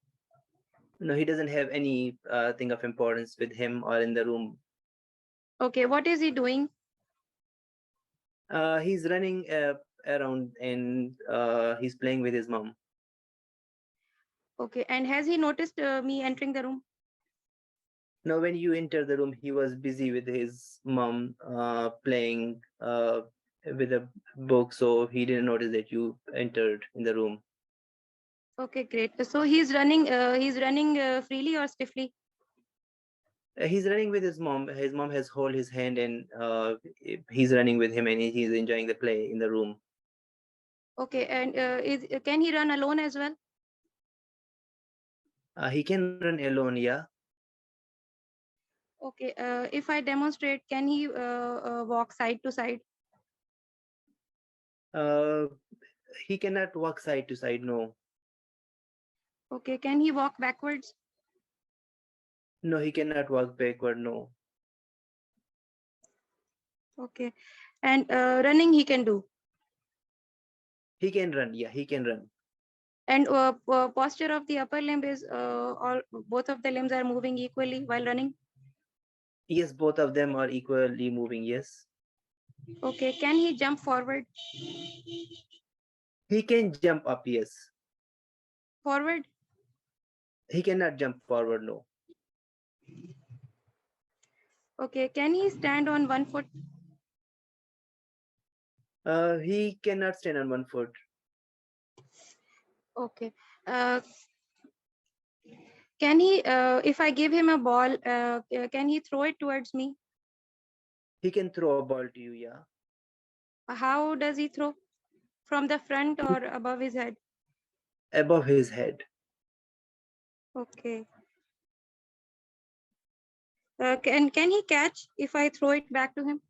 No, he doesn't have any thing of importance with him or in the room. Okay, what is he doing? He's running around, and he's playing with his mom. Okay, and has he noticed me entering the room? Now, when you enter the room, he was busy with his mom playing with a book, so he didn't notice that you entered in the room. Okay, great. So he's running. He's running freely or stiffly? He's running with his mom. His mom has hold his hand, and he's running with him, and he's enjoying the play in the room. Okay, and can he run alone as well? He can run alone, yeah. Okay, if I demonstrate, can he walk side to side? Uh, he cannot walk side to side, no. Okay, can he walk backwards? No, he cannot walk backward, no. Okay, and running he can do. He can run, yeah, he can run. And posture of the upper limb is all both of the limbs are moving equally while running. Yes, both of them are equally moving, yes. Okay, can he jump forward? He can jump up, yes. Forward? He cannot jump forward, no. Okay, can he stand on one foot? He cannot stand on one foot. Okay. Can he, if I give him a ball, can he throw it towards me? He can throw a ball to you, yeah. How does he throw? From the front or above his head? Above his head. Okay. Can he catch if I throw it back to him?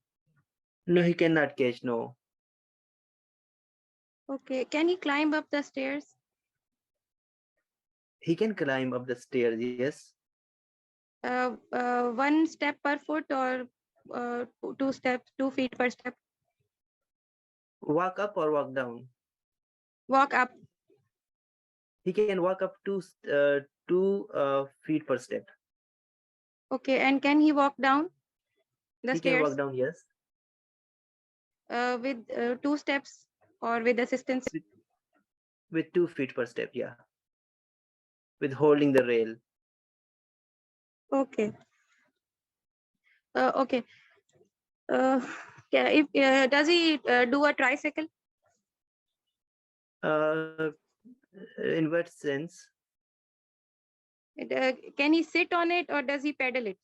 No, he cannot catch, no. Okay. Can he climb up the stairs? He can climb up the stairs, yes. One step per foot or 2 feet per step? Walk up or walk down? Walk up. He can walk up 2 feet per step. Okay. And can he walk down the He can stairs walk down, yes. with 2 steps or with assistance? With 2 feet per step, yeah. With holding the rail. Okay. Okay. Yeah, if does he do a tricycle? Uh, in what sense? Can he sit on it or does he pedal it?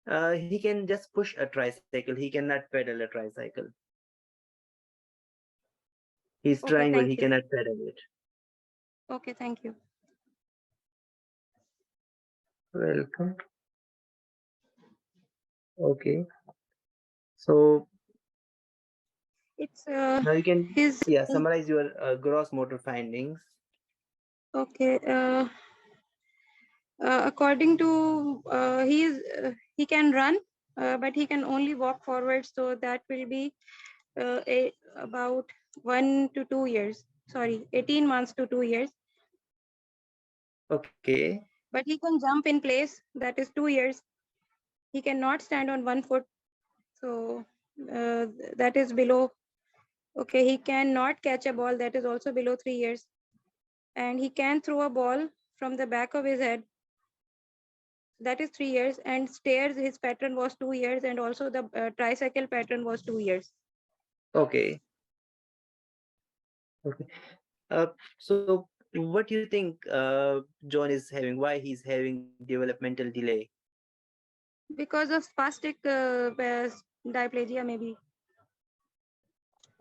He can just push a tricycle. He cannot pedal a tricycle. He's Okay, trying, but thank he you. cannot pedal it. Okay, thank you. Welcome. Okay. So It's now you can, his. yeah, summarize your gross motor findings. Okay. According to he can run, but he can only walk forward. So that will be about 1 to 2 years. Sorry, 18 months to 2 years. Okay. But he can jump in place. That is 2 years. He cannot stand on 1 foot. So that is below. Okay, he cannot catch a ball. That is also below 3 years. And he can throw a ball from the back of his head. That is 3 years. And stairs, his pattern was 2 years. And also the tricycle pattern was 2 years. Okay. Okay. So what do you think John is having? Why he's having developmental delay? Because of spastic diplegia, maybe.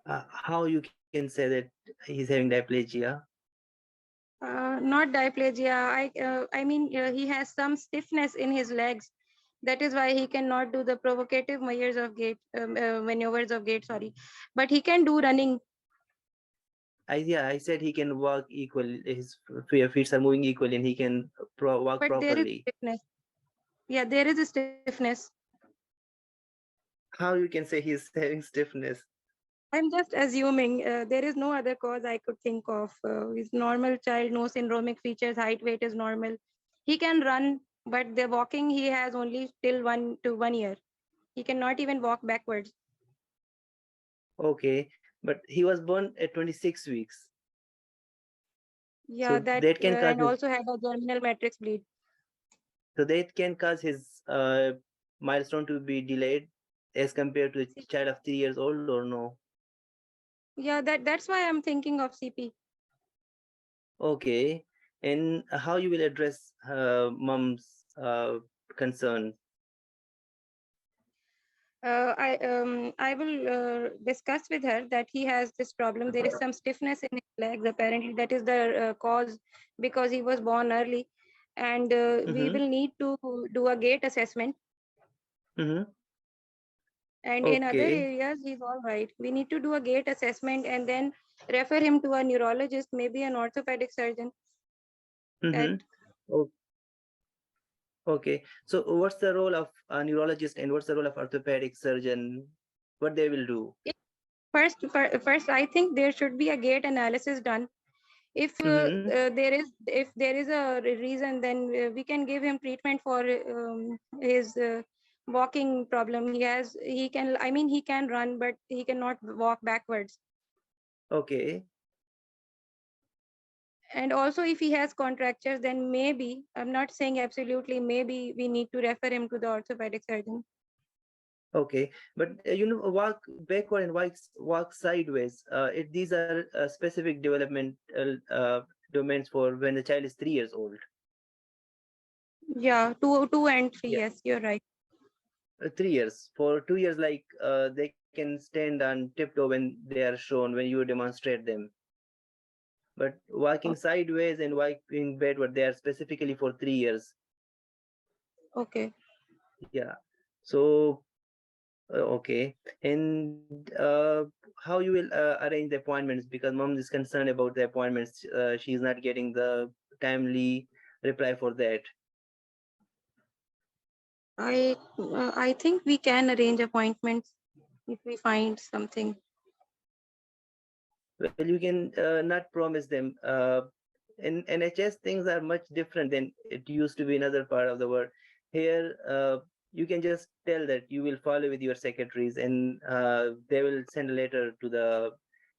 How you can say that he's having diplegia? Not diplegia. I mean, he has some stiffness in his legs. That is why he cannot do the provocative measures of gait, maneuvers of gait. Sorry, but he can do running. Yeah, I said he can walk equal. His feet are moving equally, and he can walk But there is properly. stiffness. Yeah, there is a stiffness. How you can say he's having stiffness? I'm just assuming there is no other cause I could think of. His normal child, no syndromic features, height, weight is normal. He can run, but the walking he has only till 1 to 1 year. He cannot even walk backwards. Okay, but he was born at 26 weeks, Yeah, so that that can cause and his also had a germinal matrix bleed. milestone to be delayed as compared to a child of 3 years old, or no? Yeah, that's why I'm thinking of CP. Okay, and how you will address mom's concern? I will discuss with her that he has this problem. There is some stiffness in his legs. Apparently, that is the cause because he was born early, and we Mm-hmm. will need to do a gait assessment. Mm-hmm. And in other Okay. areas, he's all right. We need to do a gait assessment and then refer him to a neurologist, maybe an orthopedic surgeon. That Mm-hmm. Okay. So what's the role of a neurologist and what's the role of orthopedic surgeon? What they will do? first, I think there should be a gait analysis done. If Mm-hmm. there is a reason, then we can give him treatment for his walking problem. He can, I mean, he can run, but he cannot walk backwards. Okay. And also if he has contractures, then maybe, I'm not saying absolutely, maybe we need to refer him to the orthopedic surgeon. Okay. But walk backward and walk sideways. These are specific developmental domains for when the child is 3 years old. Yeah, 2 and 3, Yeah. yes, you're right. 3 years. For 2 years, like they can stand on tiptoe when they are shown, when you demonstrate them. But walking sideways and walking backward, they are specifically for 3 years. Okay. Yeah. So okay. And how you will arrange the appointments, because mom is concerned about the appointments. She's not getting the timely reply for that. I think we can arrange appointments if we find something. Well, you can not promise them. In NHS, things are much different than it used to be in other part of the world. Here, you can just tell that you will follow with your secretaries, and they will send a letter to the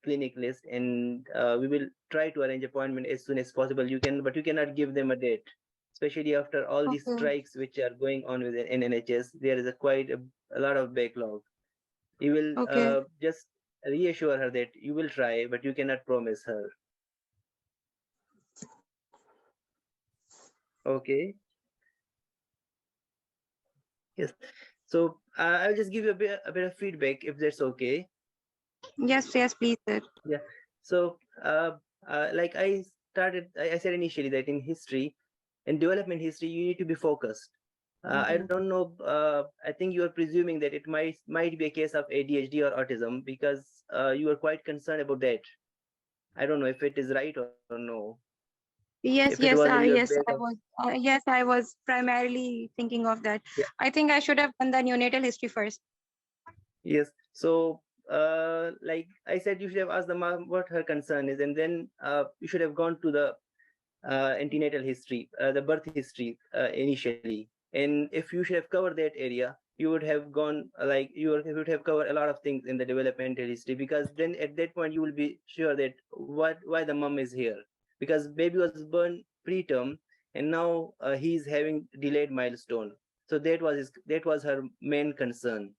clinic list, and we will try to arrange appointment as soon as possible. But you cannot give them a date, especially after all these Okay. strikes which are going on with in NHS. There is a lot of backlog. You will Okay. just reassure her that you will try, but you cannot promise her. Okay. Yes. So I'll just give you a bit of feedback if that's okay. Yes, yes, please, sir. Yeah. So like I said initially that in history, in development history, you need to be focused. I don't know. I think you are presuming that it might be a case of ADHD or autism because you are quite concerned about that. I don't know if it is right or no. If it Yes, was yes, your yes, background. yes, I was primarily thinking of that. Yeah. I think I should have done the neonatal history first. Yes. So, like I said, you should have asked the mom what her concern is, and then you should have gone to the antenatal history, the birth history initially. And if you should have covered that area, you would have gone like would have covered a lot of things in the developmental history, because then at that point you will be sure that why the mom is here, because baby was born preterm and now he's having delayed milestone. So that was her main concern.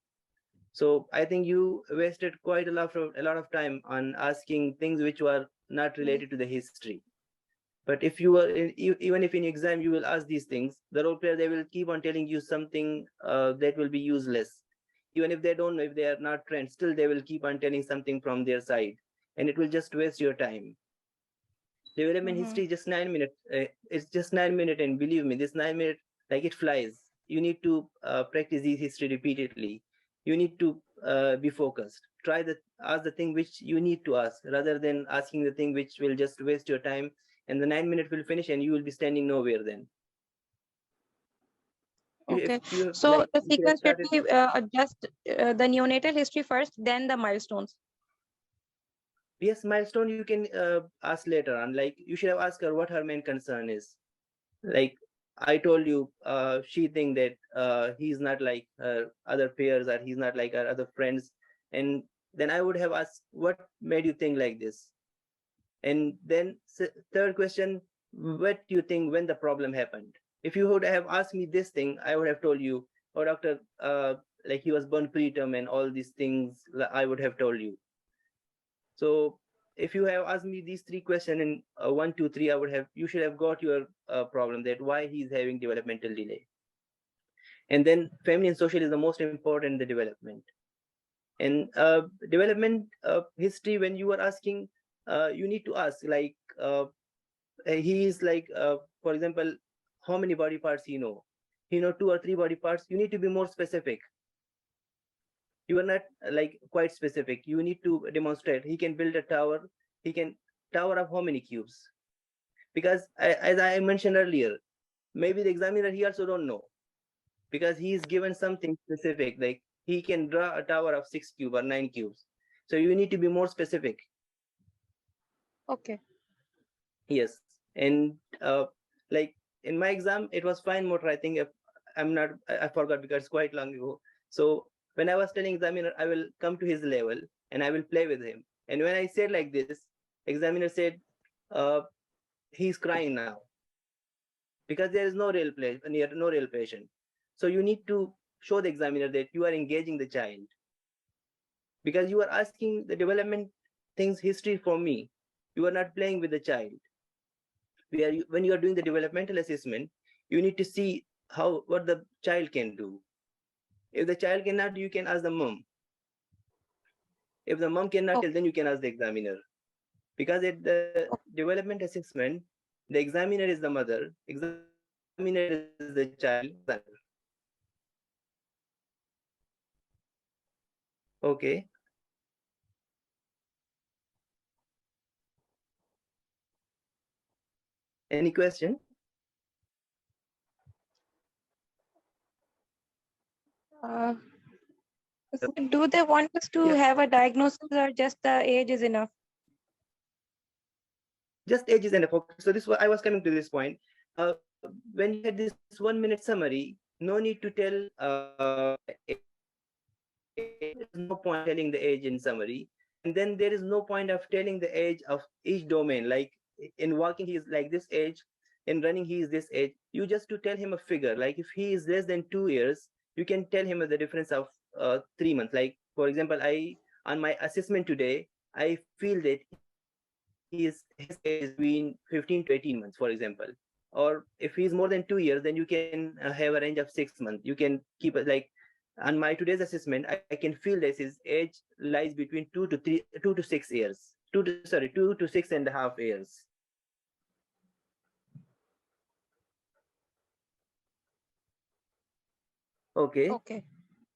So I think you wasted quite a lot of time on asking things which were not related to the history. But if you are even if in exam you will ask these things, the role player, they will keep on telling you something that will be useless. Even if they don't know, if they are not trained, still they will keep on telling something from their side, and it will just waste your time. Development Mm-hmm. history is just 9 minutes. It's just 9 minutes, and believe me, this 9 minute, like it flies. You need to practice this history repeatedly. You need to be focused. Ask the thing which you need to ask, rather than asking the thing which will just waste your time, and the 9 minutes will finish, and you will be standing nowhere. Then, if Okay. you have So like the you should have sequence should started. be just the neonatal history first, then the milestones. Yes, milestone you can ask later on. Like you should have asked her what her main concern is. Like I told you, she think that he's not like her other peers, or he's not like her other friends. And then I would have asked, what made you think like this? And then third question, what do you think when the problem happened? If you would have asked me this thing, I would have told you, oh doctor, like he was born preterm and all these things, I would have told you. So if you have asked me these three questions in 1, 2, 3, you should have got your problem, that why he's having developmental delay. And then family and social is the most important in the development. And development history, when you are asking, you need to ask like, he is like, for example, how many body parts he know 2 or 3 body parts. You need to be more specific. You are not like quite specific. You need to demonstrate he can build a tower. He can tower of how many cubes? Because as I mentioned earlier, maybe the examiner, he also don't know, because he is given something specific, like he can draw a tower of 6 cube or 9 cubes. So you need to be more specific. Okay. Yes. And like in my exam, it was fine motor, I think. If I'm not, I forgot because it's quite long ago. So when I was telling examiner, I will come to his level and I will play with him. And when I said like this, examiner said, uh, he's crying now, because there is no real play, no real patient. So you need to show the examiner that you are engaging the child, because you are asking the development things history from me. You are not playing with the child. When you are doing the developmental assessment, you need to see what the child can do. If the child cannot, you can ask the mom. If the mom cannot tell, Okay. then you can ask the examiner. Because at the development assessment, the examiner is the mother, examiner is the child, okay. Any question? Uh, do they want us to Yeah, have a diagnosis or just the age is enough? just age is enough. Okay, so I was coming to this point. When you get this 1 minute summary, no need to tell there is no point telling the age in summary. And then there is no point of telling the age of each domain. Like in walking, he is like this age. In running, he is this age. You just to tell him a figure. Like if he is less than 2 years, you can tell him the difference of 3 months. Like for example, on my assessment today, I feel that his age is between 15 to 18 months, for example. or if he's more than 2 years, then you can have a range of 6 months. You can keep it like, on my today's assessment, I can feel this his age lies between 2 to 6 years. 2 to 6.5 years. Okay. Okay.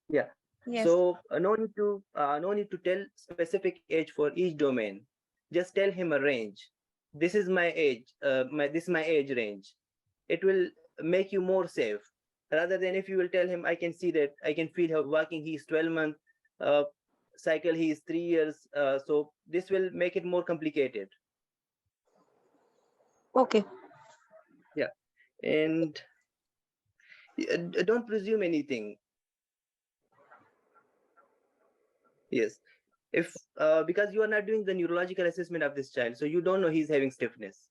Yeah. Yes. So no need to tell specific age for each domain. Just tell him a range. This is my age. This is my age range. It will make you more safe, rather than if you will tell him, I can see that, I can feel how walking. He's 12 months. Cycle. He is 3 years. So this will make it more complicated. Okay. Yeah. And don't presume anything. Yes. If because you are not doing the neurological assessment of this child, so you don't know he's having stiffness.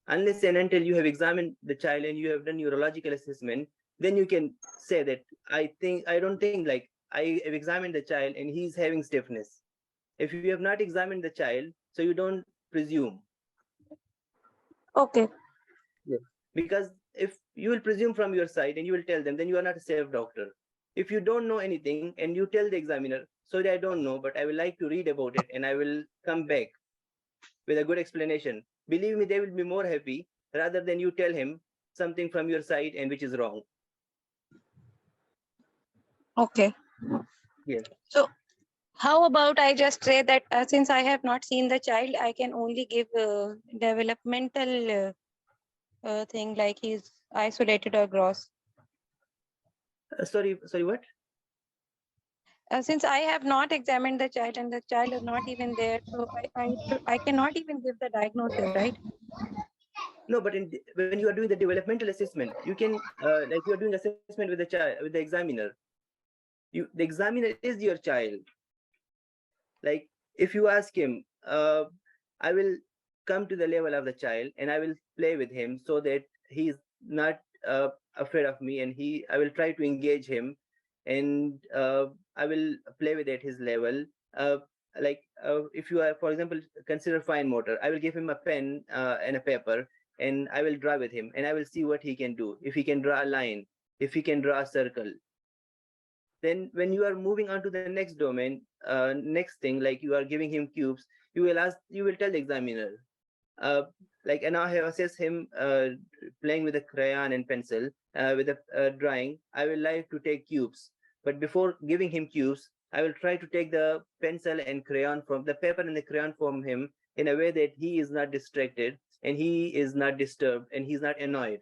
Unless and until you have examined the child and you have done neurological assessment, then you can say that I don't think, like, I have examined the child and he's having stiffness. If you have not examined the child, so you don't presume. Okay. Yeah. Because if you will presume from your side and you will tell them, then you are not a safe doctor. If you don't know anything and you tell the examiner, sorry, I don't know, but I will like to read about it and I will come back with a good explanation, believe me, they will be more happy rather than you tell him something from your side and which is wrong. Okay. Yes. So how about I just say that since I have not seen the child, I can only give developmental thing like he's isolated or gross. Sorry, what? Since I have not examined the child and the child is not even there, so I cannot even give the diagnosis, right? No, but when you are doing the developmental assessment, you can like you are doing assessment with the child, with the examiner. The examiner is your child. Like if you ask him, I will come to the level of the child and I will play with him so that he's not afraid of me, and I will try to engage him, and I will play with at his level. If you are, for example, consider fine motor, I will give him a pen and a paper, and I will draw with him, and I will see what he can do. If he can draw a line, if he can draw a circle. Then when you are moving on to the next domain, next thing, like you are giving him cubes, you will tell the examiner, and I have assessed him playing with a crayon and pencil, with a drawing. I will like to take cubes, but before giving him cubes, I will try to take the pencil and crayon from the paper and the crayon from him in a way that he is not distracted and he is not disturbed and he's not annoyed.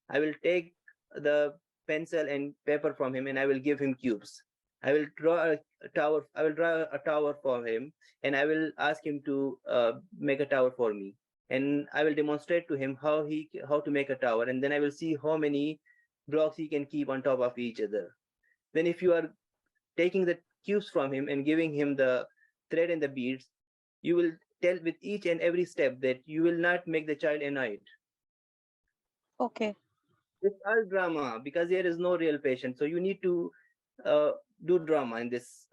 I will take the pencil and paper from him and I will give him cubes. I will draw a tower. I will draw a tower for him, and I will ask him to make a tower for me, and I will demonstrate to him how to make a tower, and then I will see how many blocks he can keep on top of each other. Then if you are taking the cubes from him and giving him the thread and the beads, you will tell with each and every step that you will not make the child annoyed. Okay. It's all drama because there is no real patient, so you need to do drama in this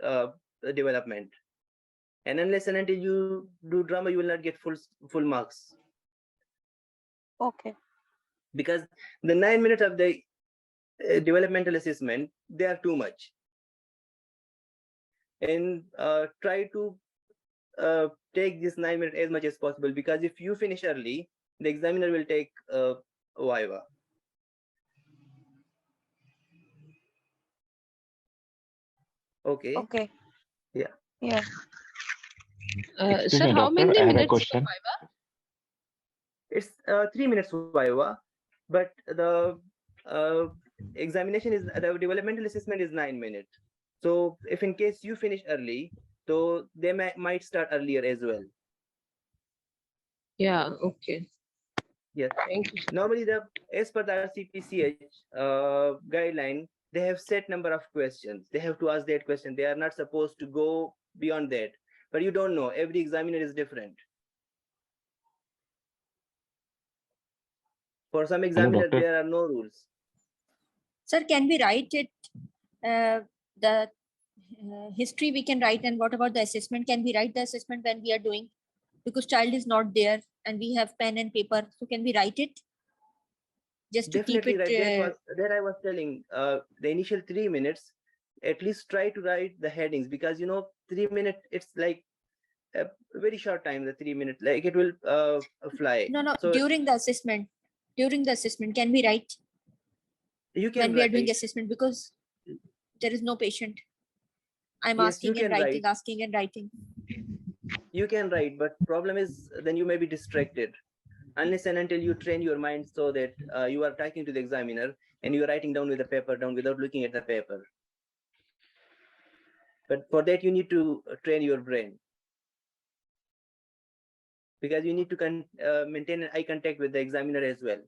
development. And unless and until you do drama, you will not get full marks. Okay. Because the 9 minutes of the developmental assessment, they are too much. And try to take this 9 minutes as much as possible, because if you finish early, the examiner will take viva. Okay. Okay. Yeah. Yeah. Excuse Sir, me, how doctor, many I have a minutes for question. Viva? It's 3 minutes viva, but the examination is, the developmental assessment is 9 minutes. So if in case you finish early, so they might start earlier as well. Yeah, okay. Yes. Thank you. Normally, as per the RCPCH guideline, they have set number of questions. They have to ask that question. They are not supposed to go beyond that. But you don't know. Every examiner is different. For some examiners, doctor. there are no rules. Sir, can we write it? The history we can write, and what about the assessment? Can we write the assessment when we are doing? Because child is not there and we have pen and paper. So can we write it? just to keep Definitely it. right. That I was telling. The initial 3 minutes, at least try to write the headings, because 3 minutes, it's like a very short time. The 3 minutes, like it will fly. No, So during the assessment, can we write you when can we are doing write. assessment? Because there is no patient. I'm Yes, you asking and can writing, write. asking and writing. You can write, but problem is then you may be distracted unless and until you train your mind so that you are talking to the examiner and you are writing down with the paper down without looking at the paper. But for that you need to train your brain, because you need to maintain an eye contact with the examiner as well.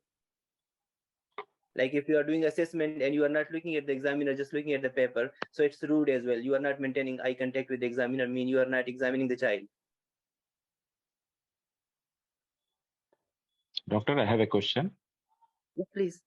Like if you are doing assessment and you are not looking at the examiner, just looking at the paper, so it's rude as well. You are not maintaining eye contact with the examiner, mean you are not examining the child. Doctor, I have a question. Yes, please.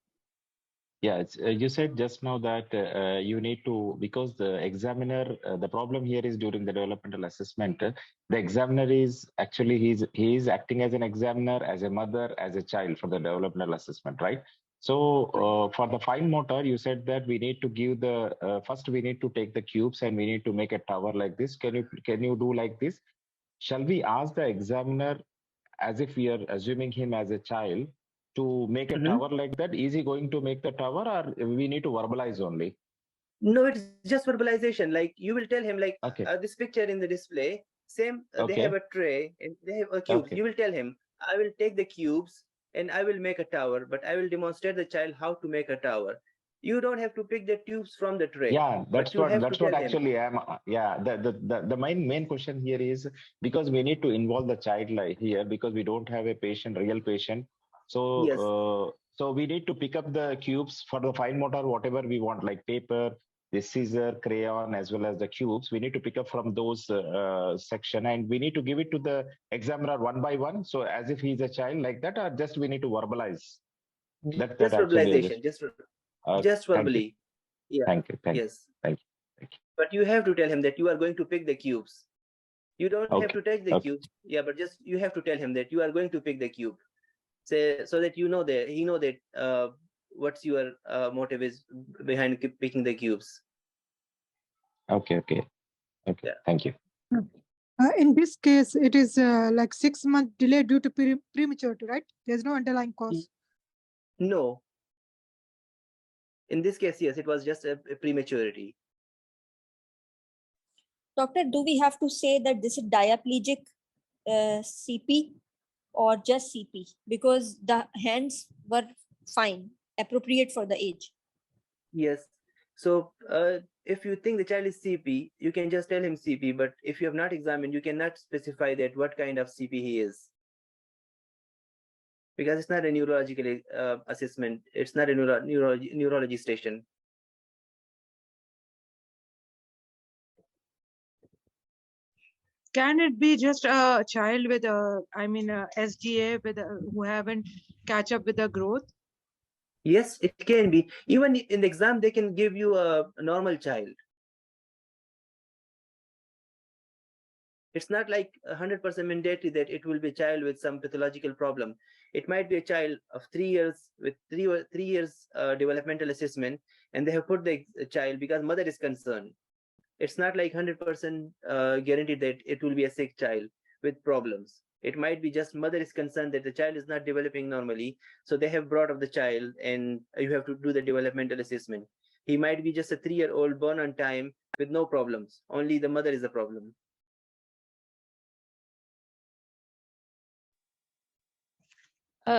Yeah, you said just now that you need to, because the examiner, the problem here is during the developmental assessment, the examiner is actually, he is acting as an examiner, as a mother, as a child for the developmental assessment, right? So for the fine motor, you said that we need to give the, first we need to take the cubes and we need to make a tower like this. Can you do like this? Shall we ask the examiner, as if we are assuming him as a child, to make a tower like that? Is he going to make the tower, or we need to verbalize only? No, it's just verbalization. Like you will tell him, like Okay. this picture in the display, same, they Okay. have a tray and they have a cube. Okay. You will tell him, I will take the cubes and I will make a tower, but I will demonstrate the child how to make a tower. You don't have to pick the tubes from the tray. Yeah, but you have to tell him. actually I'm. Yeah, the main question here is, because we need to involve the child like here, because we don't have a patient, real patient. So Yes. so we need to pick up the cubes for the fine motor, whatever we want, like paper, the scissor, crayon, as well as the cubes. We need to pick up from those section, and we need to give it to the examiner one by one. So as if he's a child like that, or just we need to verbalize. That Just actually verbalization, just thank you. verbally. Yeah. Thank you. Yes. Thank you. But you have to tell him that you are going to pick the cubes. You don't have Okay. to touch the cube. Yeah, but just you have to tell him that you are going to pick the cube. Say, so that he know that what's your motive is behind picking the cubes. Okay. Yeah. Thank you. In this case, it is like 6 month delay due to prematurity, right? There's no underlying cause. No. In this case, yes, it was just a prematurity. Doctor, do we have to say that this is diaplegic CP or just CP? Because the hands were fine, appropriate for the age. Yes. So if you think the child is CP, you can just tell him CP. But if you have not examined, you cannot specify that what kind of CP he is. Because it's not a neurological assessment. It's not a neurology station. Can it be just a child with SGA with who haven't catch up with the growth? Yes, it can be. Even in the exam, they can give you a normal child. It's not like 100% mandatory that it will be a child with some pathological problem. It might be a child of 3 years with three years developmental assessment, and they have put the child because mother is concerned. It's not like 100% guaranteed that it will be a sick child with problems. It might be just mother is concerned that the child is not developing normally, so they have brought up the child and you have to do the developmental assessment. He might be just a 3-year-old born on time with no problems. Only the mother is the problem.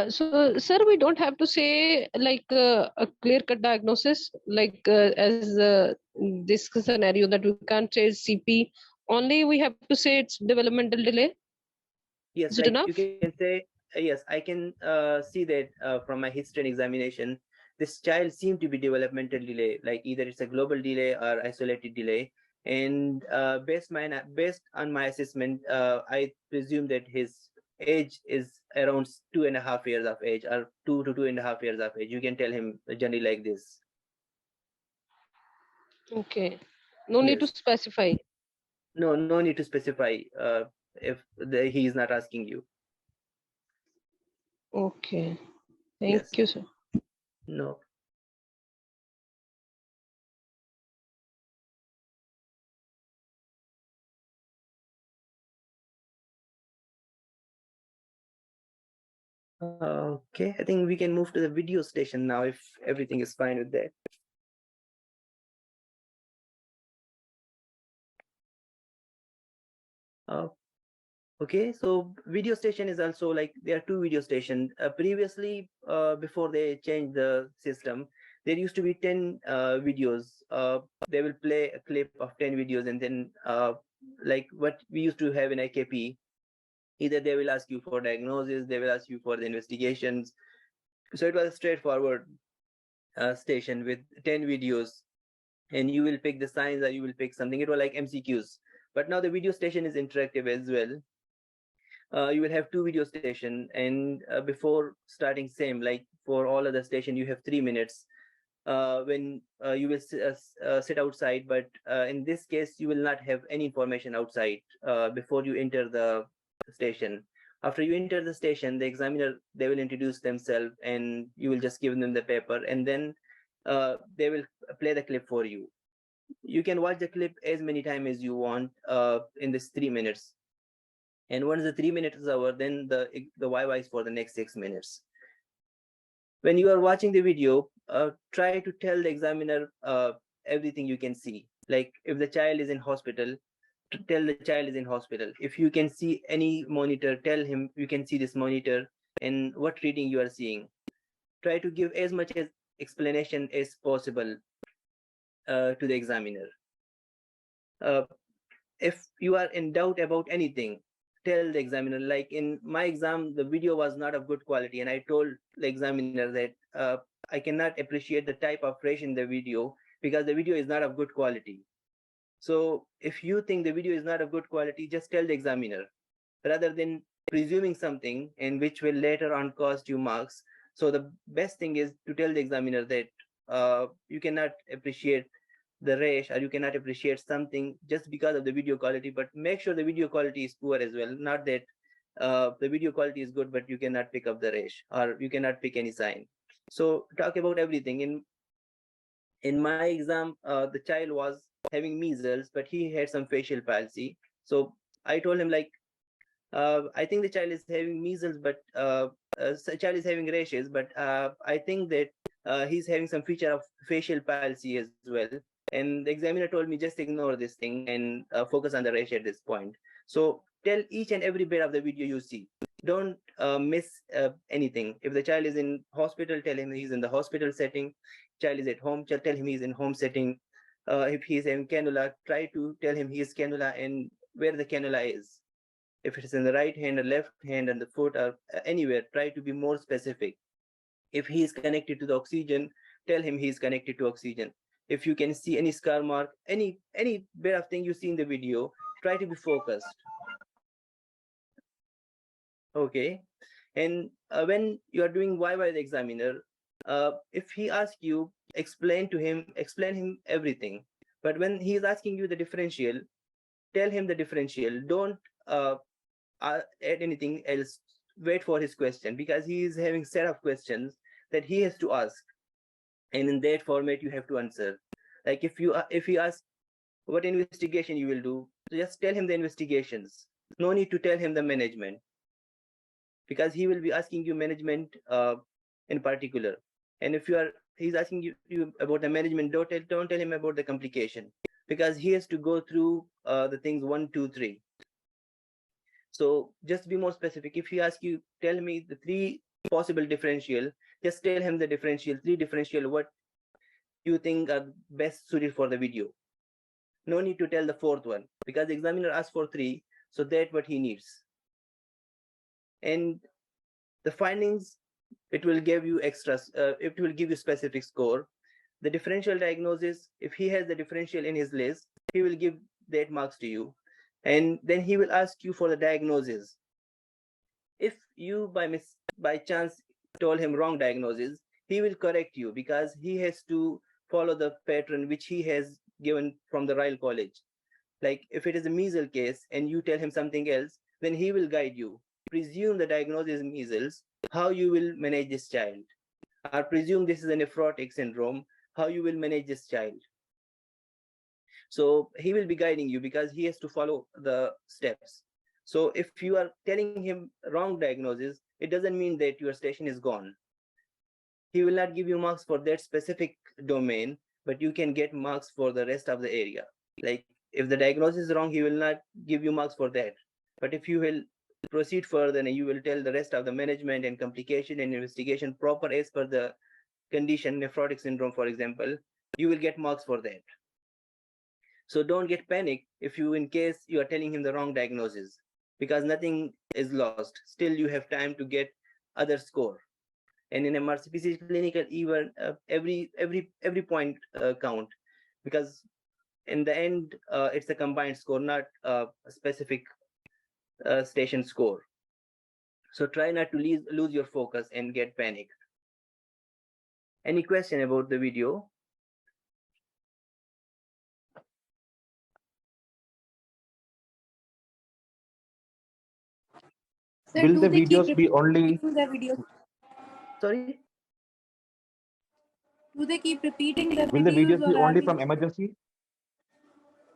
So, sir, we don't have to say like a clear-cut diagnosis, like as this scenario that we can't say CP. Only we have to say it's developmental delay. Yes, Is it like enough? you can say, yes, I can see that from my history and examination, this child seemed to be developmental delay, like either it's a global delay or isolated delay. And based on my assessment, I presume that his age is around 2.5 years of age, or 2 to 2.5 years of age. You can tell him generally like this. Okay. No need to Yes. specify. No need to specify if he is not asking you. Okay. Thank Yes. you, sir. No. Okay, I think we can move to the video station now if everything is fine with that. Uh, okay, so video station is also like there are two video stations. Previously, before they changed the system, there used to be 10 videos. They will play a clip of 10 videos, and then like what we used to have in IKP, either they will ask you for diagnosis, they will ask you for the investigations. So it was a straightforward station with 10 videos, and you will pick the signs or you will pick something. It was like MCQs. But now the video station is interactive as well. You will have two video station, and before starting same, like for all other station, you have 3 minutes when you will sit outside, but in this case you will not have any information outside before you enter the station. After you enter the station, the examiner, they will introduce themselves and you will just give them the paper, and then they will play the clip for you. You can watch the clip as many times as you want in this 3 minutes, and once the 3 minutes is over, then the YY is for the next 6 minutes. When you are watching the video, try to tell the examiner everything you can see. Like if the child is in hospital, to tell the child is in hospital. If you can see any monitor, tell him you can see this monitor and what reading you are seeing. Try to give as much as explanation as possible to the examiner. If you are in doubt about anything, tell the examiner. Like in my exam, the video was not of good quality, and I told the examiner that I cannot appreciate the type of fresh in the video because the video is not of good quality. So if you think the video is not of good quality, just tell the examiner rather than presuming something and which will later on cost you marks. So the best thing is to tell the examiner that you cannot appreciate the rash or you cannot appreciate something just because of the video quality, but make sure the video quality is poor as well. Not that the video quality is good, but you cannot pick up the rash or you cannot pick any sign. So talk about everything. In my exam, the child was having measles, but he had some facial palsy. So I told him like, I think the child is having measles, but the child is having rashes, but I think that he's having some feature of facial palsy as well. And the examiner told me just ignore this thing and focus on the rash at this point. So tell each and every bit of the video you see. Don't miss anything. If the child is in hospital, tell him he's in the hospital setting. Child is at home, tell him he's in home setting. If he's having cannula, try to tell him he is cannula and where the cannula is. If it is in the right hand or left hand and the foot or anywhere, try to be more specific. If he is connected to the oxygen, tell him he is connected to oxygen. If you can see any scar mark, any bit of thing you see in the video, try to be focused. Okay. And when you are doing YY the examiner, if he asks you, explain him everything. But when he is asking you the differential, tell him the differential. Don't add anything else. Wait for his question because he is having set of questions that he has to ask, and in that format you have to answer. Like if he asks what investigation you will do, just tell him the investigations. No need to tell him the management because he will be asking you management in particular. And if he's asking you about the management, don't tell him about the complication because he has to go through the things 1, 2, 3. So just be more specific. If he asks you, tell me the 3 possible differential, just tell him the differential, 3 differential, what you think are best suited for the video. No need to tell the 4th one because the examiner asked for 3, so that's what he needs. And the findings, it will give you extras, it will give you specific score. The differential diagnosis, if he has the differential in his list, he will give that marks to you. And then he will ask you for the diagnosis. If you by chance told him wrong diagnosis, he will correct you because he has to follow the pattern which he has given from the Royal College. Like if it is a measles case and you tell him something else, then he will guide you. Presume the diagnosis is measles, how you will manage this child. or presume this is a nephrotic syndrome, how you will manage this child. So he will be guiding you because he has to follow the steps. So if you are telling him wrong diagnosis, it doesn't mean that your station is gone. He will not give you marks for that specific domain, but you can get marks for the rest of the area. Like if the diagnosis is wrong, he will not give you marks for that. But if you will proceed further and you will tell the rest of the management and complication and investigation proper as per the condition, nephrotic syndrome, for example, you will get marks for that. So don't get panic if you, in case you are telling him the wrong diagnosis, because nothing is lost. Still, you have time to get other score. And in MRCPCH Clinical, even every point count, because in the end, it's a combined score, not a specific station score. So try not to lose your focus and get panic. Any question about the video? Sir, Will do the they keep videos be only repeating the videos? Sorry? Do they keep repeating the will the videos, videos be or are only we? from emergency?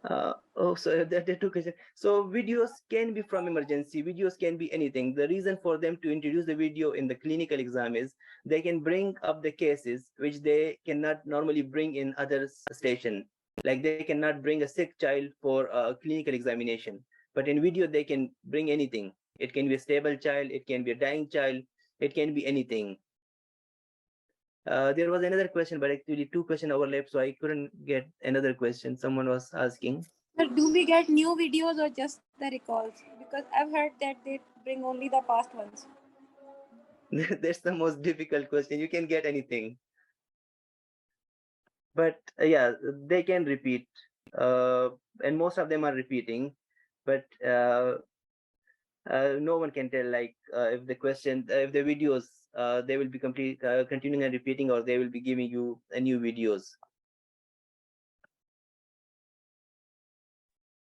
So that are two questions. So videos can be from emergency, videos can be anything. The reason for them to introduce the video in the clinical exam is they can bring up the cases which they cannot normally bring in other station. Like they cannot bring a sick child for a clinical examination, but in video they can bring anything. It can be a stable child, it can be a dying child, it can be anything. There was another question, but actually two questions overlapped, so I couldn't get another question. Someone was asking. Sir, do we get new videos or just the recalls? Because I've heard that they bring only the past ones. That's the most difficult question. You can get anything, but yeah, they can repeat, and most of them are repeating, but no one can tell like if the question, if the videos, they will be continuing and repeating, or they will be giving you a new videos.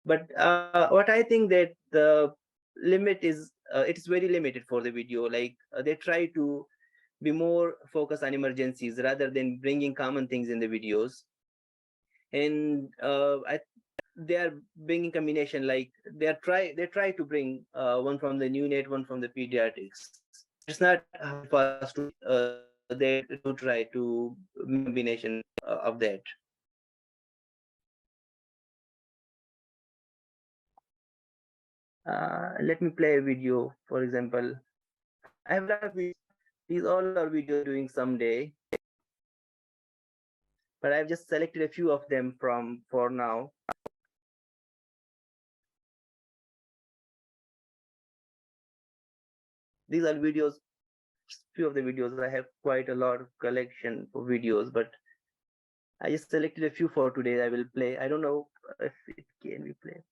But what I think that the limit is, it is very limited for the video. Like they try to be more focused on emergencies rather than bringing common things in the videos. And they are bringing combination, like they try to bring one from the neonate, one from the pediatrics. It's not hard for us to they do try to make combination of that. Let me play a video. For example, I have a lot of videos. These all are videos doing someday, but I've just selected a few of them from for now. These are videos, few of the videos. I have quite a lot of collection of videos, but I just selected a few for today. I will play. I don't know if it can be played.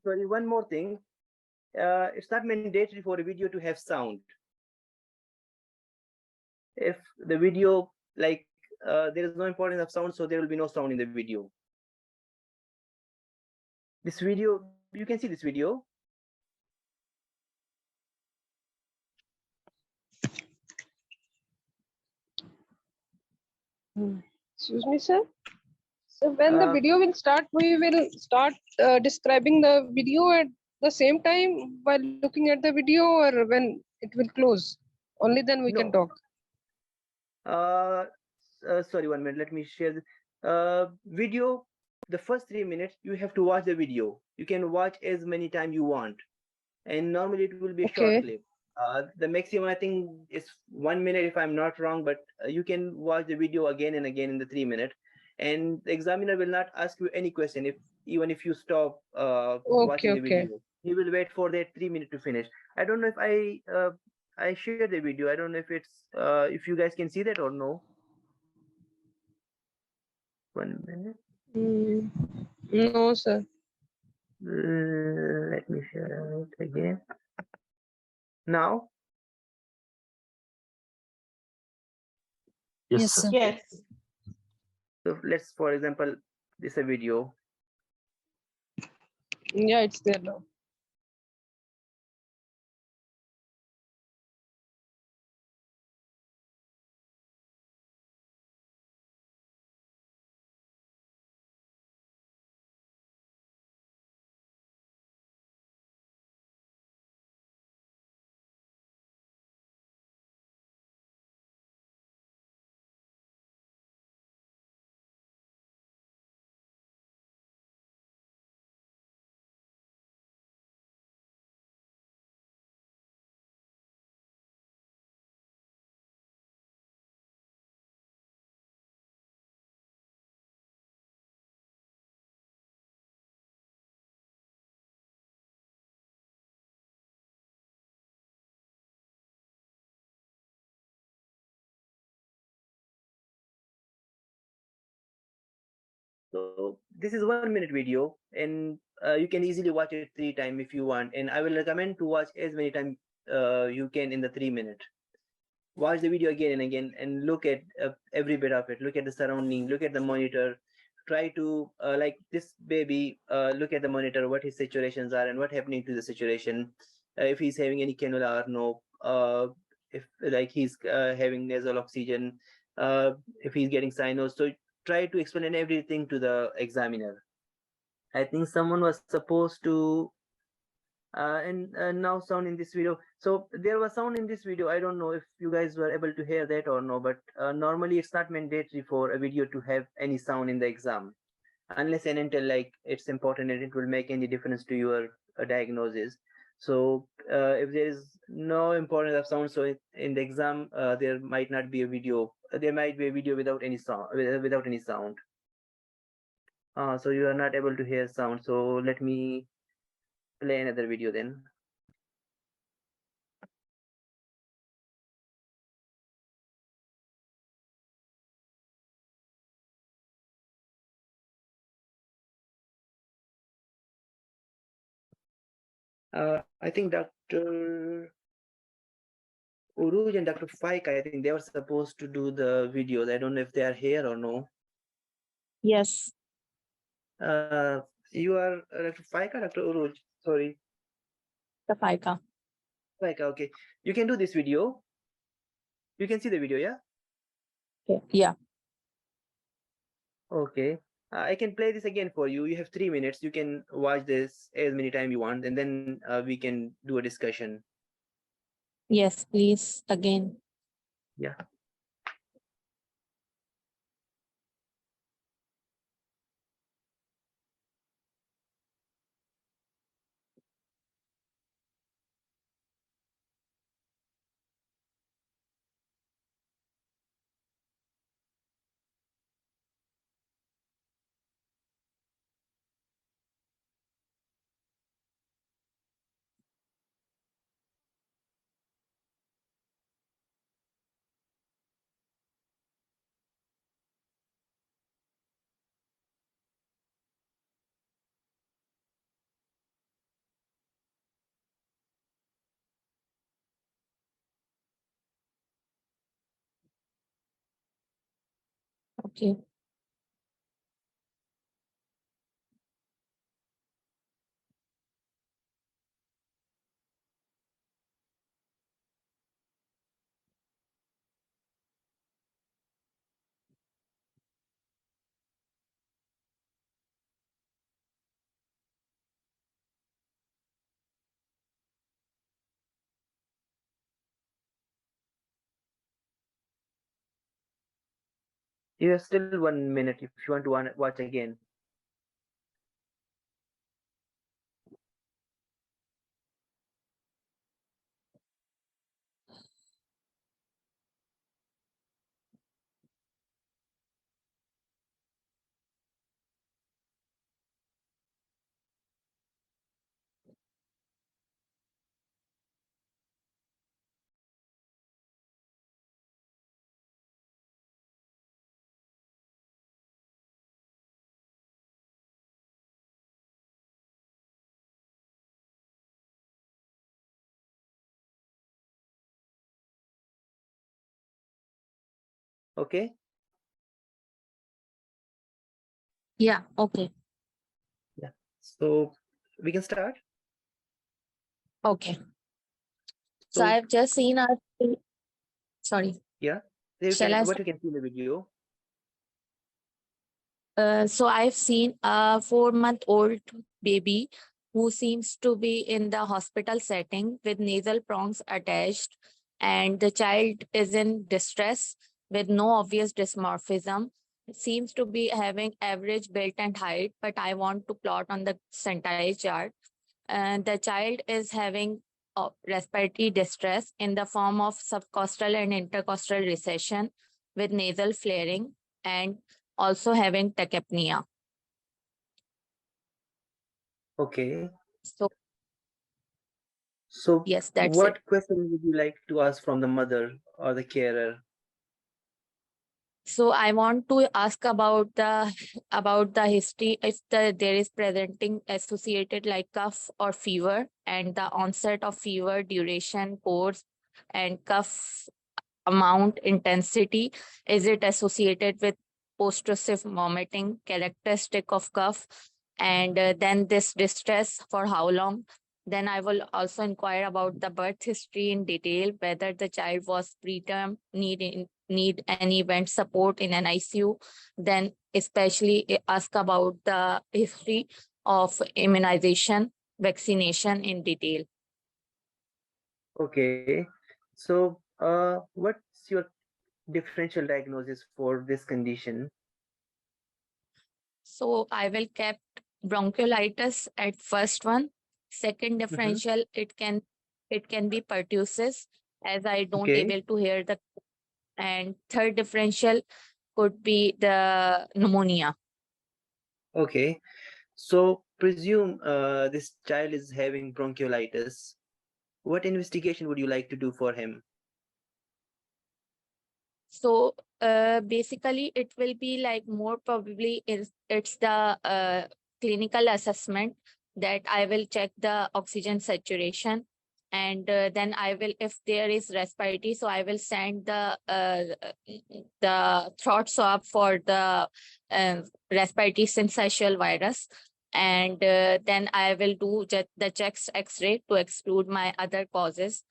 Sorry, one more thing. It's not mandatory for a video to have sound. If the video, like, there is no importance of sound, so there will be no sound in the video. This video, you can see this video. Excuse me, sir. So when the video will start, we will start describing the video at the same time while looking at the video, or when it will close? Only then we can No. talk. Sorry, 1 minute. Let me share the video. The first 3 minutes, you have to watch the video. You can watch as many times you want, and normally it will be a short clip. The maximum I think is 1 minute, if I'm not wrong, but you can watch the video again and again in the 3 minutes, and the examiner will not ask you any question even if you stop watching the video. He will wait for that 3 minutes to finish. I don't know if I share the video. I don't know if it's if you guys can see that or no. 1 minute. No, sir. Let me share it again. Now? Yes, sir. Yes. So let's, for example, this a video. Yeah, it's there now. So this is 1 minute video, and you can easily watch it 3 times if you want. And I will recommend to watch as many times you can in the 3 minutes. Watch the video again and again, and look at every bit of it. Look at the surrounding. Look at the monitor. Try to like this baby. Look at the monitor. What his situations are and what happening to the situation. If he's having any cannula or no. If like he's having nasal oxygen. If he's getting sinus. So try to explain everything to the examiner. I think someone was supposed to and now sound in this video. So there was sound in this video. I don't know if you guys were able to hear that or no, but normally it's not mandatory for a video to have any sound in the exam, unless and until like it's important and it will make any difference to your diagnosis. So if there is no importance of sound, so in the exam there might not be a video. There might be a video without any sound, without any sound. So you are not able to hear sound. So let me play another video then. I think Dr. Uruj and Dr. Faik, I think they were supposed to do the videos. I don't know if they are here or no. Yes, You are Dr. Faik or Dr. Uruj? Sorry, the FICA. Faik, okay. You can do this video. You can see the video, yeah? Okay. Yeah. Okay. I can play this again for you. You have 3 minutes. You can watch this as many times you want, and then we can do a discussion. Yes, please. Again. Yeah. Okay. You have still 1 minute if you want to watch again. Okay. Yeah. Okay. Yeah. So we can start. Okay. So So I've just seen our. Sorry. yeah, there you Shall I can what you can see in the video. So I've seen a 4-month-old baby who seems to be in the hospital setting with nasal prongs attached, and the child is in distress with no obvious dysmorphism. It seems to be having average build and height, but I want to plot on the centile chart. And the child is having respiratory distress in the form of subcostal and intercostal recession with nasal flaring and also having tachypnea. Okay. So So yes, that's it. what question would you like to ask from the mother or the carer? So I want to ask about the history, if there is presenting associated like cough or fever, and the onset of fever, duration, course, and cough amount, intensity. Is it associated with post-stressive vomiting, characteristic of cough, and then this distress for how long? Then I will also inquire about the birth history in detail, whether the child was preterm, need any event support in an ICU. Then especially ask about the history of immunization, vaccination in detail. Okay. So, what's your differential diagnosis for this condition? So I will kept bronchiolitis at first one. Second Mm-hmm. differential, it can be pertussis, as I don't Okay. able to hear the. And third differential could be the pneumonia. Okay. So, presume this child is having bronchiolitis. What investigation would you like to do for him? So basically, it will be like more probably it's the clinical assessment that I will check the oxygen saturation, and then I will, if there is respiratory, so I will send the throat swab for the respiratory syncytial virus, and then I will do the chest X-ray to exclude my other causes.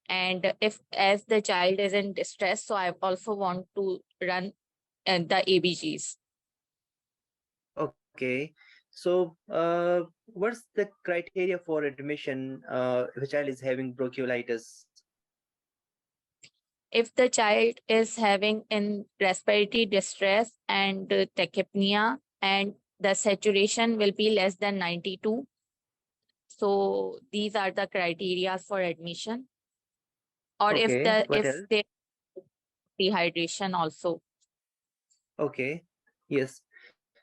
And if as the child is in distress, so I also want to run the ABGs. Okay. So, what's the criteria for admission if a child is having bronchiolitis? If the child is having in respiratory distress and tachypnea, and the saturation will be less than 92, so these are the criteria for admission. Or Okay. What if else? they dehydration also. Okay. Yes.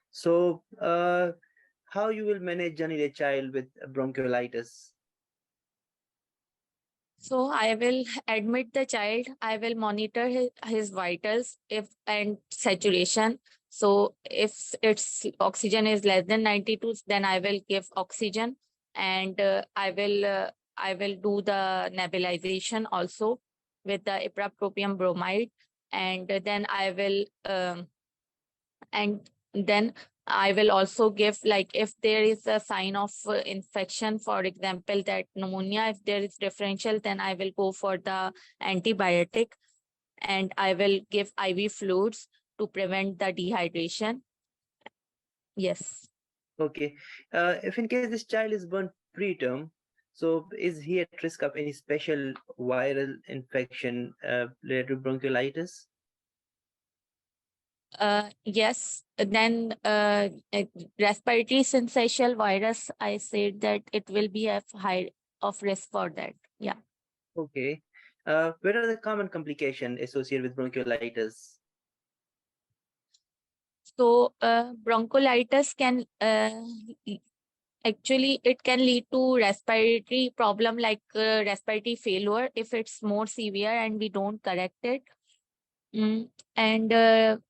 So, how you will manage a child with bronchiolitis? So I will admit the child. I will monitor his vitals if and saturation. So if its oxygen is less than 92, then I will give oxygen, and I will do the nebulization also with the iprapropium bromide, and then and then I will also give, like, if there is a sign of infection, for example, that pneumonia, if there is differential, then I will go for the antibiotic, and I will give IV fluids to prevent the dehydration. Yes. Okay. If in case this child is born preterm, so is he at risk of any special viral infection related to bronchiolitis? Yes. Then respiratory syncytial virus, I said that it will be a high of risk for that. Yeah. Okay. What are the common complications associated with bronchiolitis? So bronchiolitis can actually, it can lead to respiratory problem like respiratory failure if it's more severe and we don't correct it. And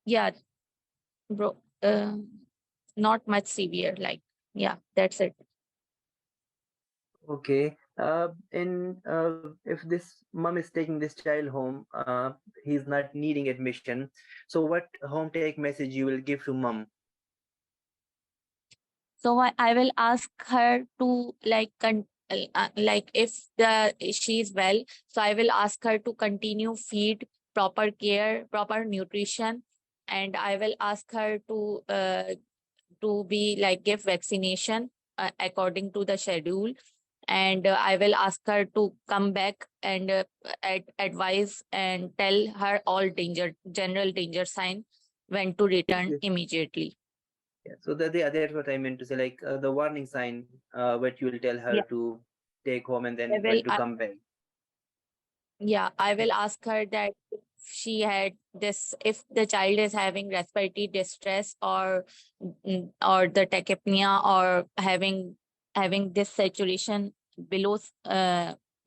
yeah, bro, not much severe. Like, yeah, that's it. Okay. If this mom is taking this child home, he's not needing admission. So what home take message you will give to mom? So I will ask her to like if she's well, so I will ask her to continue feed, proper care, proper nutrition, and I will ask her to be like give vaccination according to the schedule, and I will ask her to come back and advise and tell her all general danger sign, when to return Yes. immediately. Yeah. So that's what I meant to say, like the warning sign, what you will tell her Yeah, to take home and I then will. when to come back. Yeah, I will ask her that if she had this, if the child is having respiratory distress or the tachypnea, or having this saturation below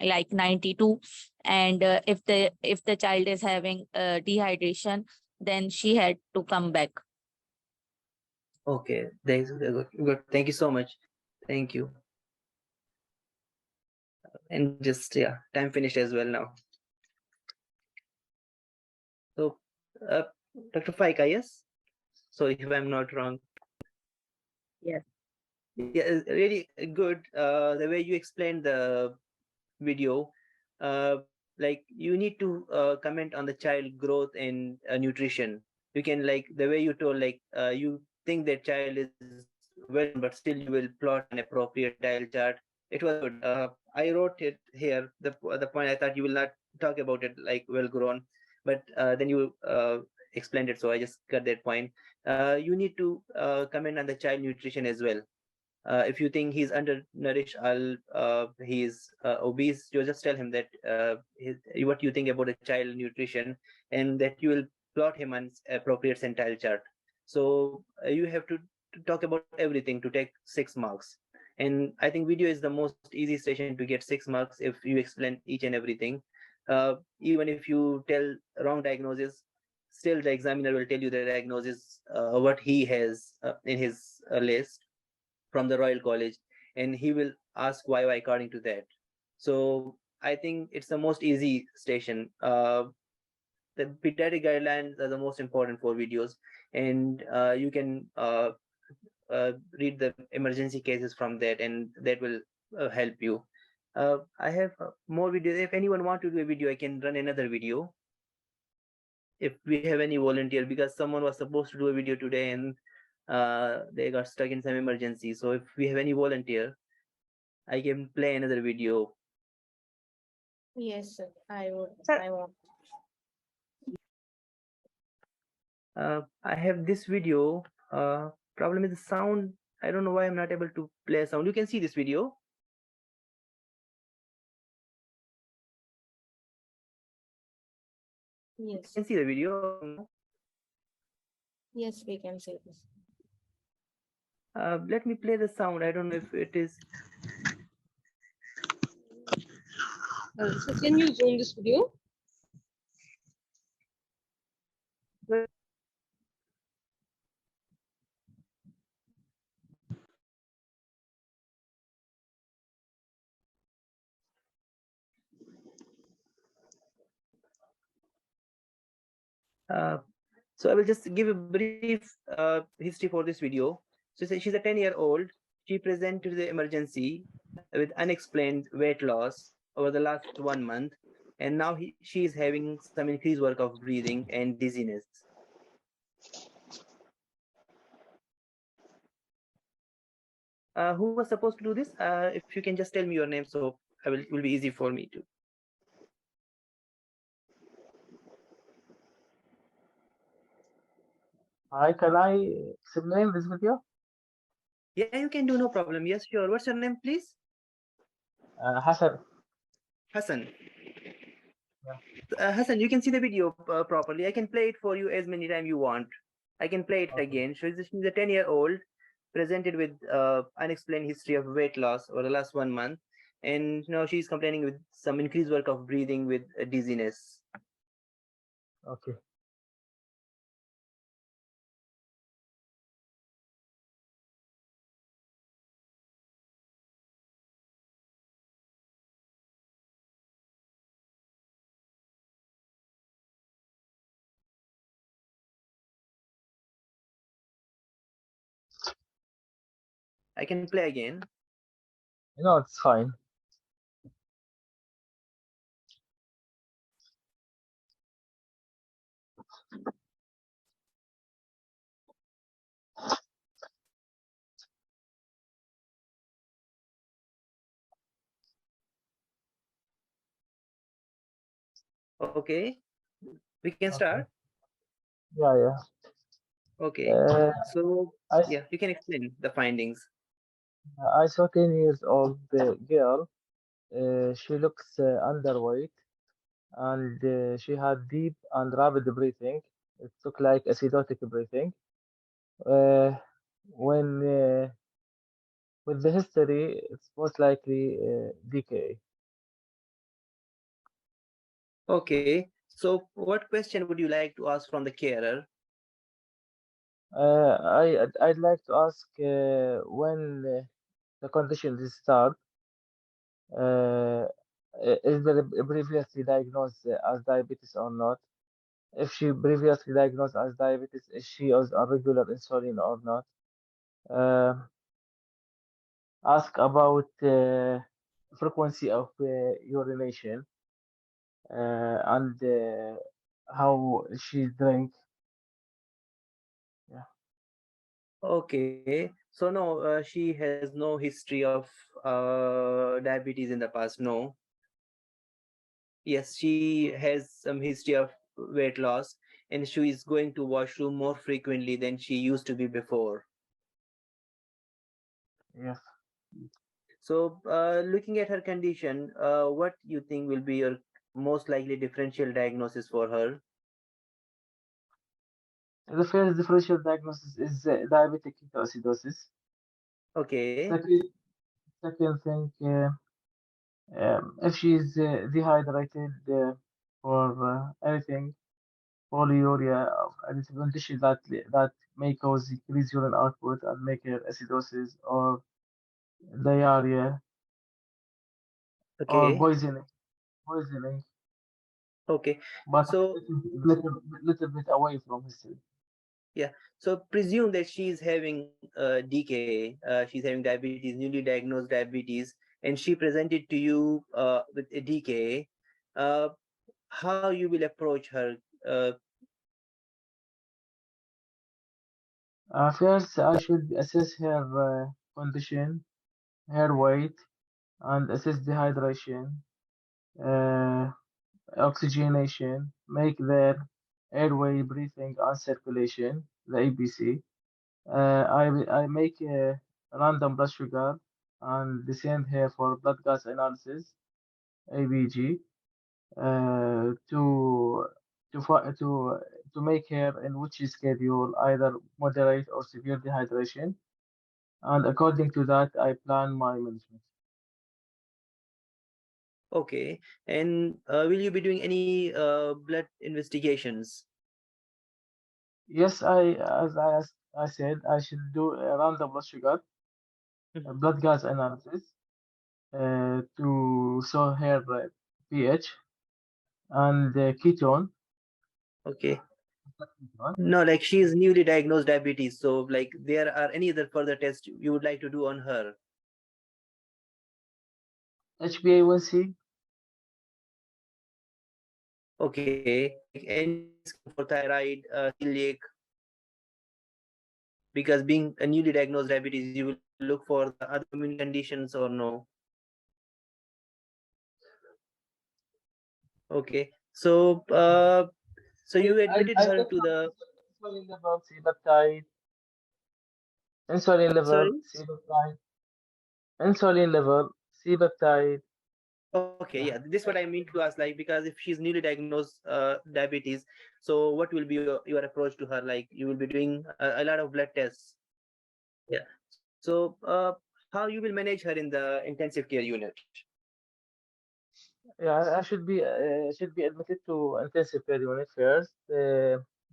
like 92. And if the child is having dehydration, then she had to come back. Okay, thanks. Good. Thank you so much. Thank you. And just yeah, time finished as well now. So, uh, Dr. Faika, yes. So if I'm not wrong. Yes. Yeah, really good. The way you explained the video, uh, like you need to comment on the child growth and nutrition. You can like the way you told, like you think that child is well grown, but still you will plot an appropriate dial chart. It was good. I wrote it here. The point I thought you will not talk about it like well grown, but then you explained it, so I just got that point. You need to comment on the child nutrition as well. If you think he's undernourished, he's obese, you just tell him that what you think about the child nutrition, and that you will plot him on appropriate centile chart. So you have to talk about everything to take 6 marks. And I think video is the most easy session to get 6 marks if you explain each and everything. Even if you tell wrong diagnosis, still the examiner will tell you the diagnosis, what he has in his list from the Royal College, and he will ask why according to that. So I think it's the most easy station. The pediatric guidelines are the most important for videos, and you can read the emergency cases from that, and that will help you. I have more videos. If anyone want to do a video, I can run another video if we have any volunteer, because someone was supposed to do a video today and they got stuck in some emergency. So if we have any volunteer, I can play another video. Yes, sir. I would. Sir. I want. I have this video. Problem is the sound. I don't know why I'm not able to play sound. You can see this video. You Yes. can see the video. Yes, we can say this. Let me play the sound. I don't know if it is. So can you zoom this video? So I will just give a brief history for this video. So she's a 10-year-old. She presented to the emergency with unexplained weight loss over the last 1 month, and now she is having some increased work of breathing and dizziness. Who was supposed to do this? If you can just tell me your name, so it will be easy for me to. Hi, can I explain this video? Yeah, you can do, no problem. Yes, sure. What's your name, please? Hassan. Hassan. Yeah. Hassan, you can see the video properly. I can play it for you as many times you want. I can play it Okay. again. She's a 10-year-old presented with unexplained history of weight loss over the last 1 month, and now she's complaining with some increased work of breathing with dizziness. Okay. I can play again. No, it's fine. Okay, we can Okay. start. Yeah. Okay, so I yeah, you can explain the findings. I saw 10 years old girl. She looks underweight, and she had deep and rapid breathing. It looked like acidotic breathing. Uh, when with the history, it's most likely decay. Okay. So what question would you like to ask from the carer? I'd like to ask when the condition is start. Uh, is there previously diagnosed as diabetes or not? If she previously diagnosed as diabetes, is she on regular insulin or not? Uh, ask about frequency of urination and how she drink. Yeah. Okay. So no, she has no history of diabetes in the past. No. Yes, she has some history of weight loss, and she is going to washroom more frequently than she used to be before. Yes. So, looking at her condition, what you think will be your most likely differential diagnosis for her? The first differential diagnosis is diabetic ketoacidosis. Okay, Second, second thing, if she is dehydrated for anything, polyuria, or any condition that may cause increased urine output and make her acidosis or diarrhea or okay, poisoning, okay. but So, little bit away from history. yeah, so presume that she's having DKA, she's having diabetes, newly diagnosed diabetes, and she presented to you with a DKA. How you will approach her? Uh, First, I should assess her condition, her weight, and assess dehydration, uh, oxygenation, make their airway, breathing, and circulation, the ABC. I make a random blood sugar and send her for blood gas analysis, ABG, to make her in which schedule either moderate or severe dehydration, and according to that, I plan my management. okay, and will you be doing any blood investigations? Yes, I said, I should do a random blood sugar, a Mhm. blood gas analysis, to show her pH and ketone. Okay. ketone. No, like she is newly diagnosed diabetes. So, like, there are any other further tests you would like to do on her? HbA1c. Okay, like any screen for thyroid, celiac, because being a newly diagnosed diabetes, you will look for the other autoimmune conditions or no? Okay, so so you admitted I her think to the insulin level, C-peptide, insulin level, sorry. C-peptide, insulin level, C-peptide. Okay, Yeah. yeah, this is what I mean to ask, like, because if she's newly diagnosed diabetes, so what will be your approach to her? Like, you will be doing a lot of blood tests. Yeah. So, how you will manage her in the intensive care unit? Yeah, I should be admitted to intensive care unit first.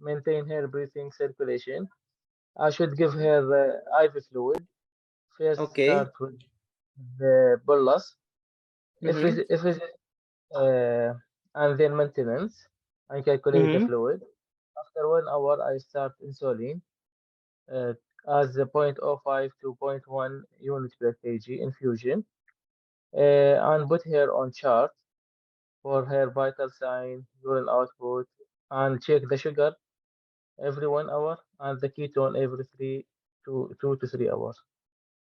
Maintain her breathing circulation. I should give her IV fluid. First, Okay. start with the bolus. Mm-hmm. If it and then maintenance. I calculate the Mm-hmm. fluid. After 1 hour, I start insulin uh, as a zero point zero 0.05 to zero point 0.1 unit per kg infusion, and put her on chart for her vital sign, urine output, and check the sugar every 1 hour and the ketone every 2 to 3 hours.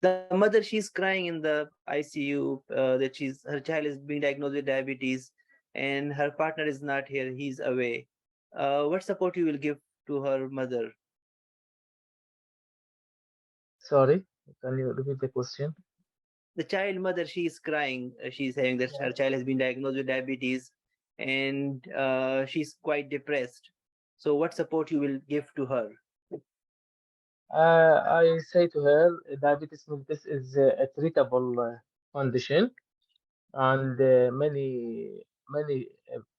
The mother, she's crying in the ICU that her child is being diagnosed with diabetes, and her partner is not here. He's away. What support you will give to her mother? Sorry, can you repeat the question? The child mother, she is crying. She's saying that her child has been diagnosed with diabetes, and she's quite depressed. So, what support you will give to her? I say to her, diabetes mellitus is a treatable condition, and many many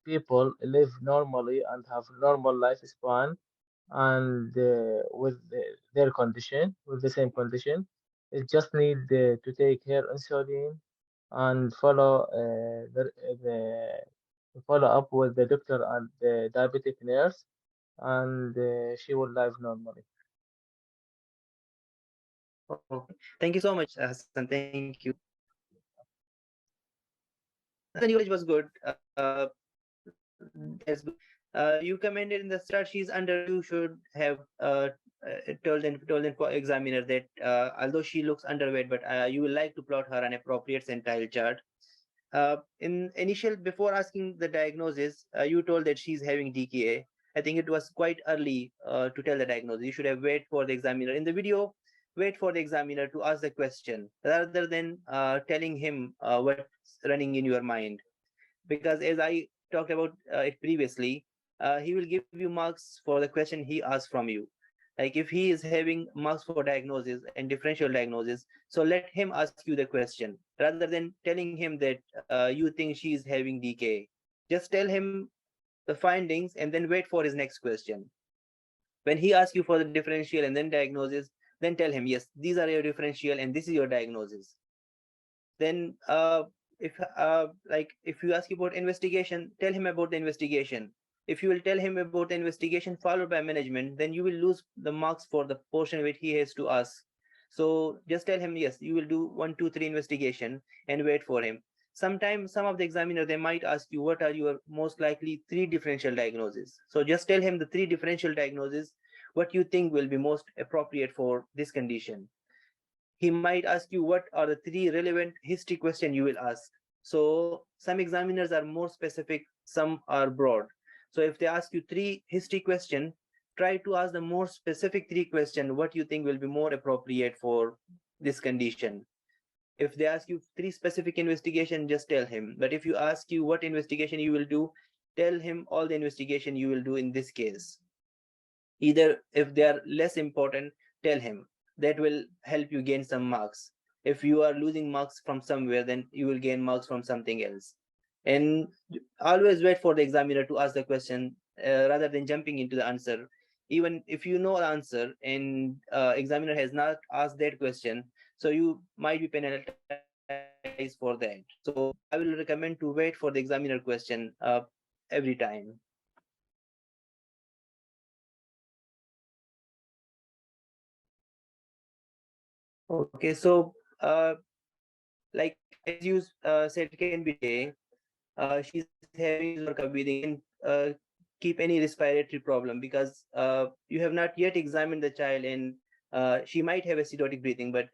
people live normally and have normal lifespan and with their condition, with the same condition. It just need to take her insulin and follow up with the doctor and the diabetic nurse, and she will live normally. Okay. Thank you so much, Hassan. Thank you. Hassan, your knowledge was good. That's good. You commented in the start she's underweight. You should have told the examiner that although she looks underweight, but you will like to plot her an appropriate centile chart. In initial, before asking the diagnosis, you told that she's having DKA. I think it was quite early to tell the diagnosis. You should have waited for the examiner. In the video, wait for the examiner to ask the question rather than telling him what's running in your mind. Because as I talked about it previously, he will give you marks for the question he asks from you. Like if he is having marks for diagnosis and differential diagnosis, so let him ask you the question rather than telling him that you think she is having DK. Just tell him the findings and then wait for his next question. When he asks you for the differential and then diagnosis, then tell him, yes, these are your differential and this is your diagnosis. Then if you ask about investigation, tell him about the investigation. If you will tell him about the investigation followed by management, then you will lose the marks for the portion which he has to ask. So just tell him, yes, you will do 1, 2, 3 investigation and wait for him. Sometimes some of the examiner, they might ask you what are your most likely 3 differential diagnoses. So just tell him the 3 differential diagnoses, what you think will be most appropriate for this condition. He might ask you what are the 3 relevant history questions you will ask. So some examiners are more specific, some are broad. So if they ask you 3 history questions, try to ask the more specific 3 questions, what you think will be more appropriate for this condition. If they ask you 3 specific investigation, just tell him. But if you ask you what investigation you will do, tell him all the investigation you will do in this case. Either if they are less important, tell him. That will help you gain some marks. If you are losing marks from somewhere, then you will gain marks from something else. And always wait for the examiner to ask the question rather than jumping into the answer. Even if you know the answer and examiner has not asked that question, so you might be penalized for that. So I will recommend to wait for the examiner question every time. Okay, so like as you said, it can be day. She's having Zorka breathing and keep any respiratory problem because you have not yet examined the child and she might have acidotic breathing, but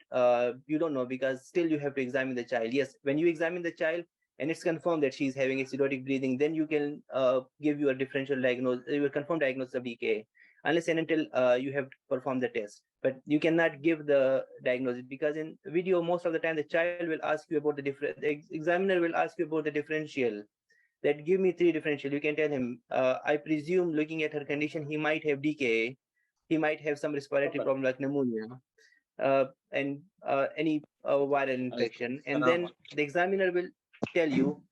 you don't know because still you have to examine the child. Yes, when you examine the child and it's confirmed that she's having acidotic breathing, then you can give you a differential diagnosis, a confirmed diagnosis of DKA, unless and until you have performed the test. But you cannot give the diagnosis because in video, most of the time, the child will ask you about the examiner will ask you about the differential. That give me 3 differential. You can tell him, I presume looking at her condition, he might have DKA, he might have some respiratory problem like pneumonia, and any viral infection. And then the examiner will tell you,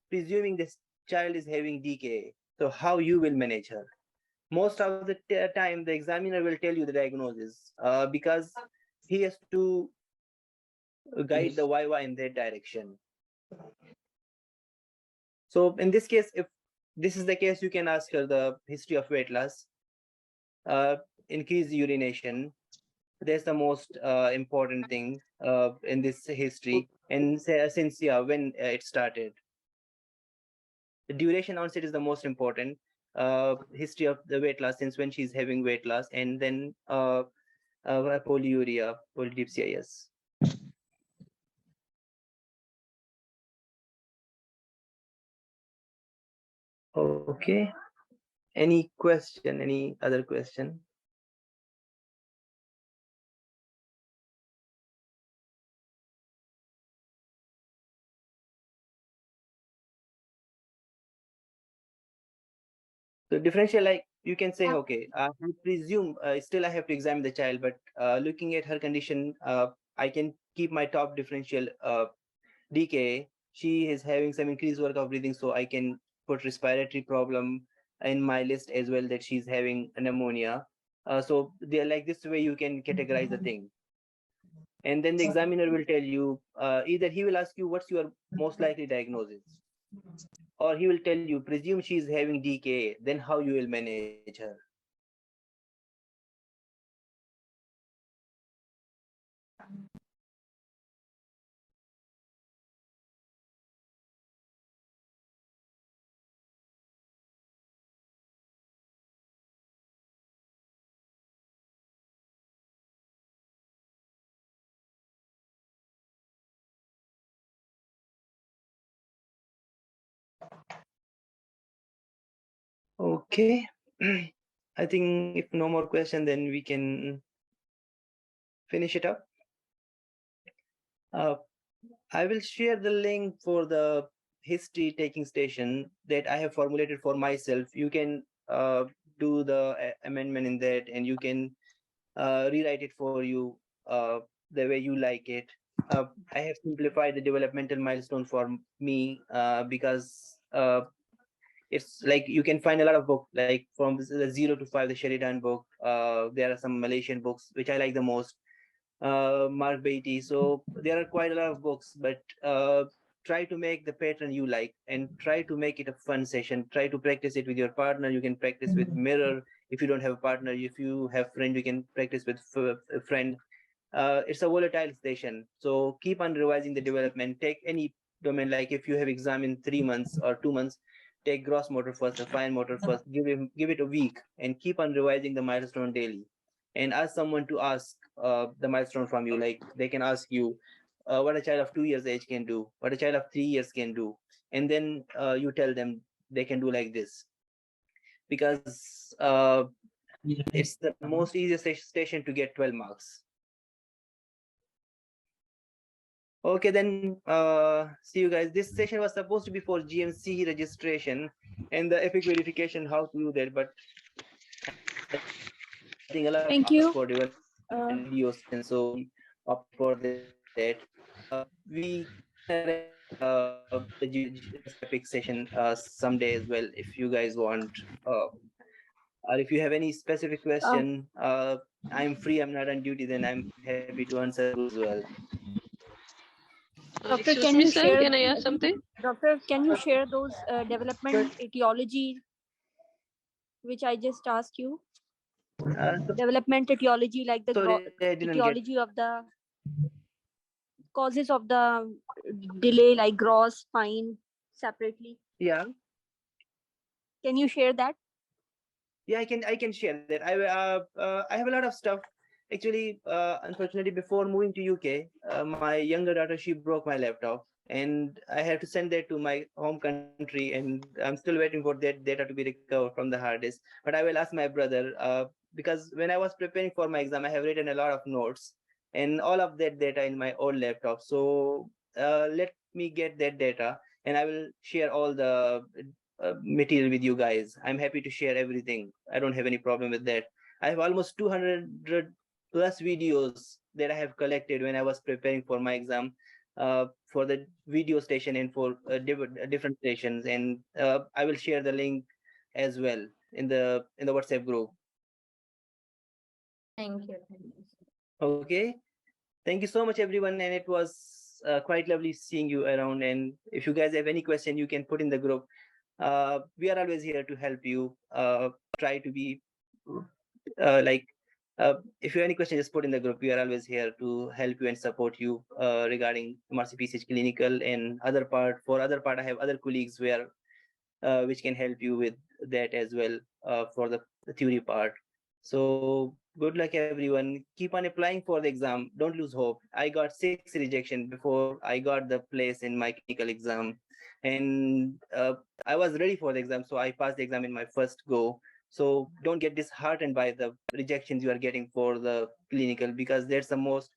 presuming this child is having DKA, so how you will manage her. Most of the time, the examiner will tell you the diagnosis because he has to guide the YY in that direction. So in this case, if this is the case, you can ask her the history of weight loss, increased urination. That's the most important thing in this history. And since when it started, the duration onset is the most important. History of the weight loss since when she's having weight loss, and then polyuria, polydipsia, yes. Okay. Any question? Any other question? So differential, like you can say, okay, I presume still I have to examine the child, but looking at her condition, I can keep my top differential DK. she is having some increased work of breathing, so I can put respiratory problem in my list as well, that she's having pneumonia. So they're like, this way you can categorize the thing. And then the examiner will tell you, either he will ask you what's your most likely diagnosis, or he will tell you, presume she's having DKA, then how you will manage her. Okay. I think if no more question, then we can finish it up. I will share the link for the history taking station that I have formulated for myself. You can do the amendment in that, and you can rewrite it for you the way you like it. I have simplified the developmental milestone for me because it's like you can find a lot of books, like from the 0 to 5, the Sheridan book. There are some Malaysian books which I like the most, Mark Beatty. So there are quite a lot of books, but try to make the pattern you like, and try to make it a fun session. Try to practice it with your partner. You can practice with mirror if you don't have a partner. If you have friend, you can practice with a friend. It's a volatile station, so keep on revising the development. Take any domain, like if you have exam in 3 months or 2 months, take gross motor first or fine motor first, give it a week, and keep on revising the milestone daily. And ask someone to ask the milestone from you. Like they can ask you what a child of 2 years age can do, what a child of 3 years can do, and then you tell them they can do like this, because it's the most easiest station to get 12 marks. Okay, then see you guys. This session was supposed to be for GMC registration and the epic verification, how to do that, but I think a lot of Thank asked you. for development videos, and so we opt for that. We the epic session someday as well, if you guys want, or if you have any specific question. I'm free, I'm not on duty, then I'm happy to answer those as well. Doctor, Excuse can me, you sir. share? Can I ask something? Doctor, can you share those development etiology which I just asked you? Development etiology, like the Sorry, I didn't get. etiology of the causes of the delay, like gross, fine, separately. Yeah. Can you share that? Yeah, I can share that. I have a lot of stuff. Actually, unfortunately, before moving to UK, my younger daughter, she broke my laptop, and I had to send that to my home country, and I'm still waiting for that data to be recovered from the hard disk. But I will ask my brother, because when I was preparing for my exam, I have written a lot of notes, and all of that data in my old laptop. So let me get that data, and I will share all the material with you guys. I'm happy to share everything. I don't have any problem with that. I have almost 200 plus videos that I have collected when I was preparing for my exam, for the video station and for different stations. And I will share the link as well in the WhatsApp group. Thank you. Okay. Thank you so much, everyone. And it was quite lovely seeing you around. And if you guys have any question, you can put in the group. We are always here to help you. Try to be like, if you have any questions, just put in the group. We are always here to help you and support you regarding MRCPCH Clinical and other part. For other part, I have other colleagues where which can help you with that as well for the theory part. So good luck, everyone. Keep on applying for the exam. Don't lose hope. I got 6 rejection before I got the place in my clinical exam, and I was ready for the exam, so I passed the exam in my first go. So don't get disheartened by the rejections you are getting for the clinical, because that's the most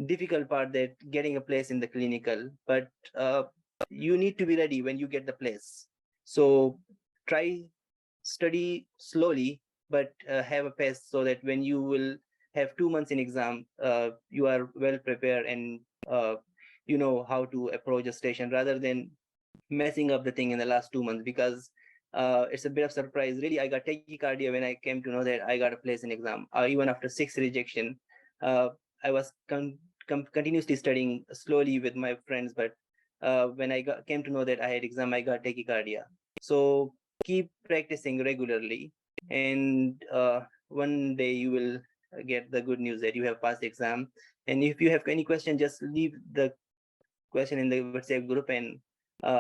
difficult part, that getting a place in the clinical. But you need to be ready when you get the place. So try study slowly, but have a pace, so that when you will have 2 months in exam, you are well prepared, and you know how to approach a station rather than messing up the thing in the last 2 months, because it's a bit of surprise. Really, I got tachycardia when I came to know that I got a place in exam. Even after 6 rejection, I was continuously studying slowly with my friends, but when I came to know that I had exam, I got tachycardia. So keep practicing regularly, and one day you will get the good news that you have passed the exam. And if you have any question, just leave the question in the WhatsApp group, and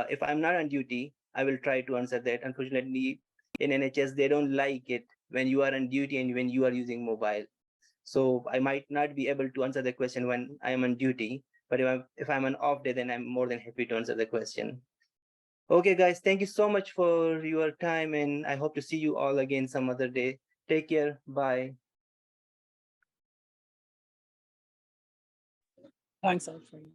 if I'm not on duty, I will try to answer that. Unfortunately, in NHS, they don't like it when you are on duty and when you are using mobile. So I might not be able to answer the question when I am on duty, but if I'm on off day, then I'm more than happy to answer the question. Okay, guys, thank you so much for your time, and I hope to see you all again some other day. Take care. Bye. Thanks, Alfred.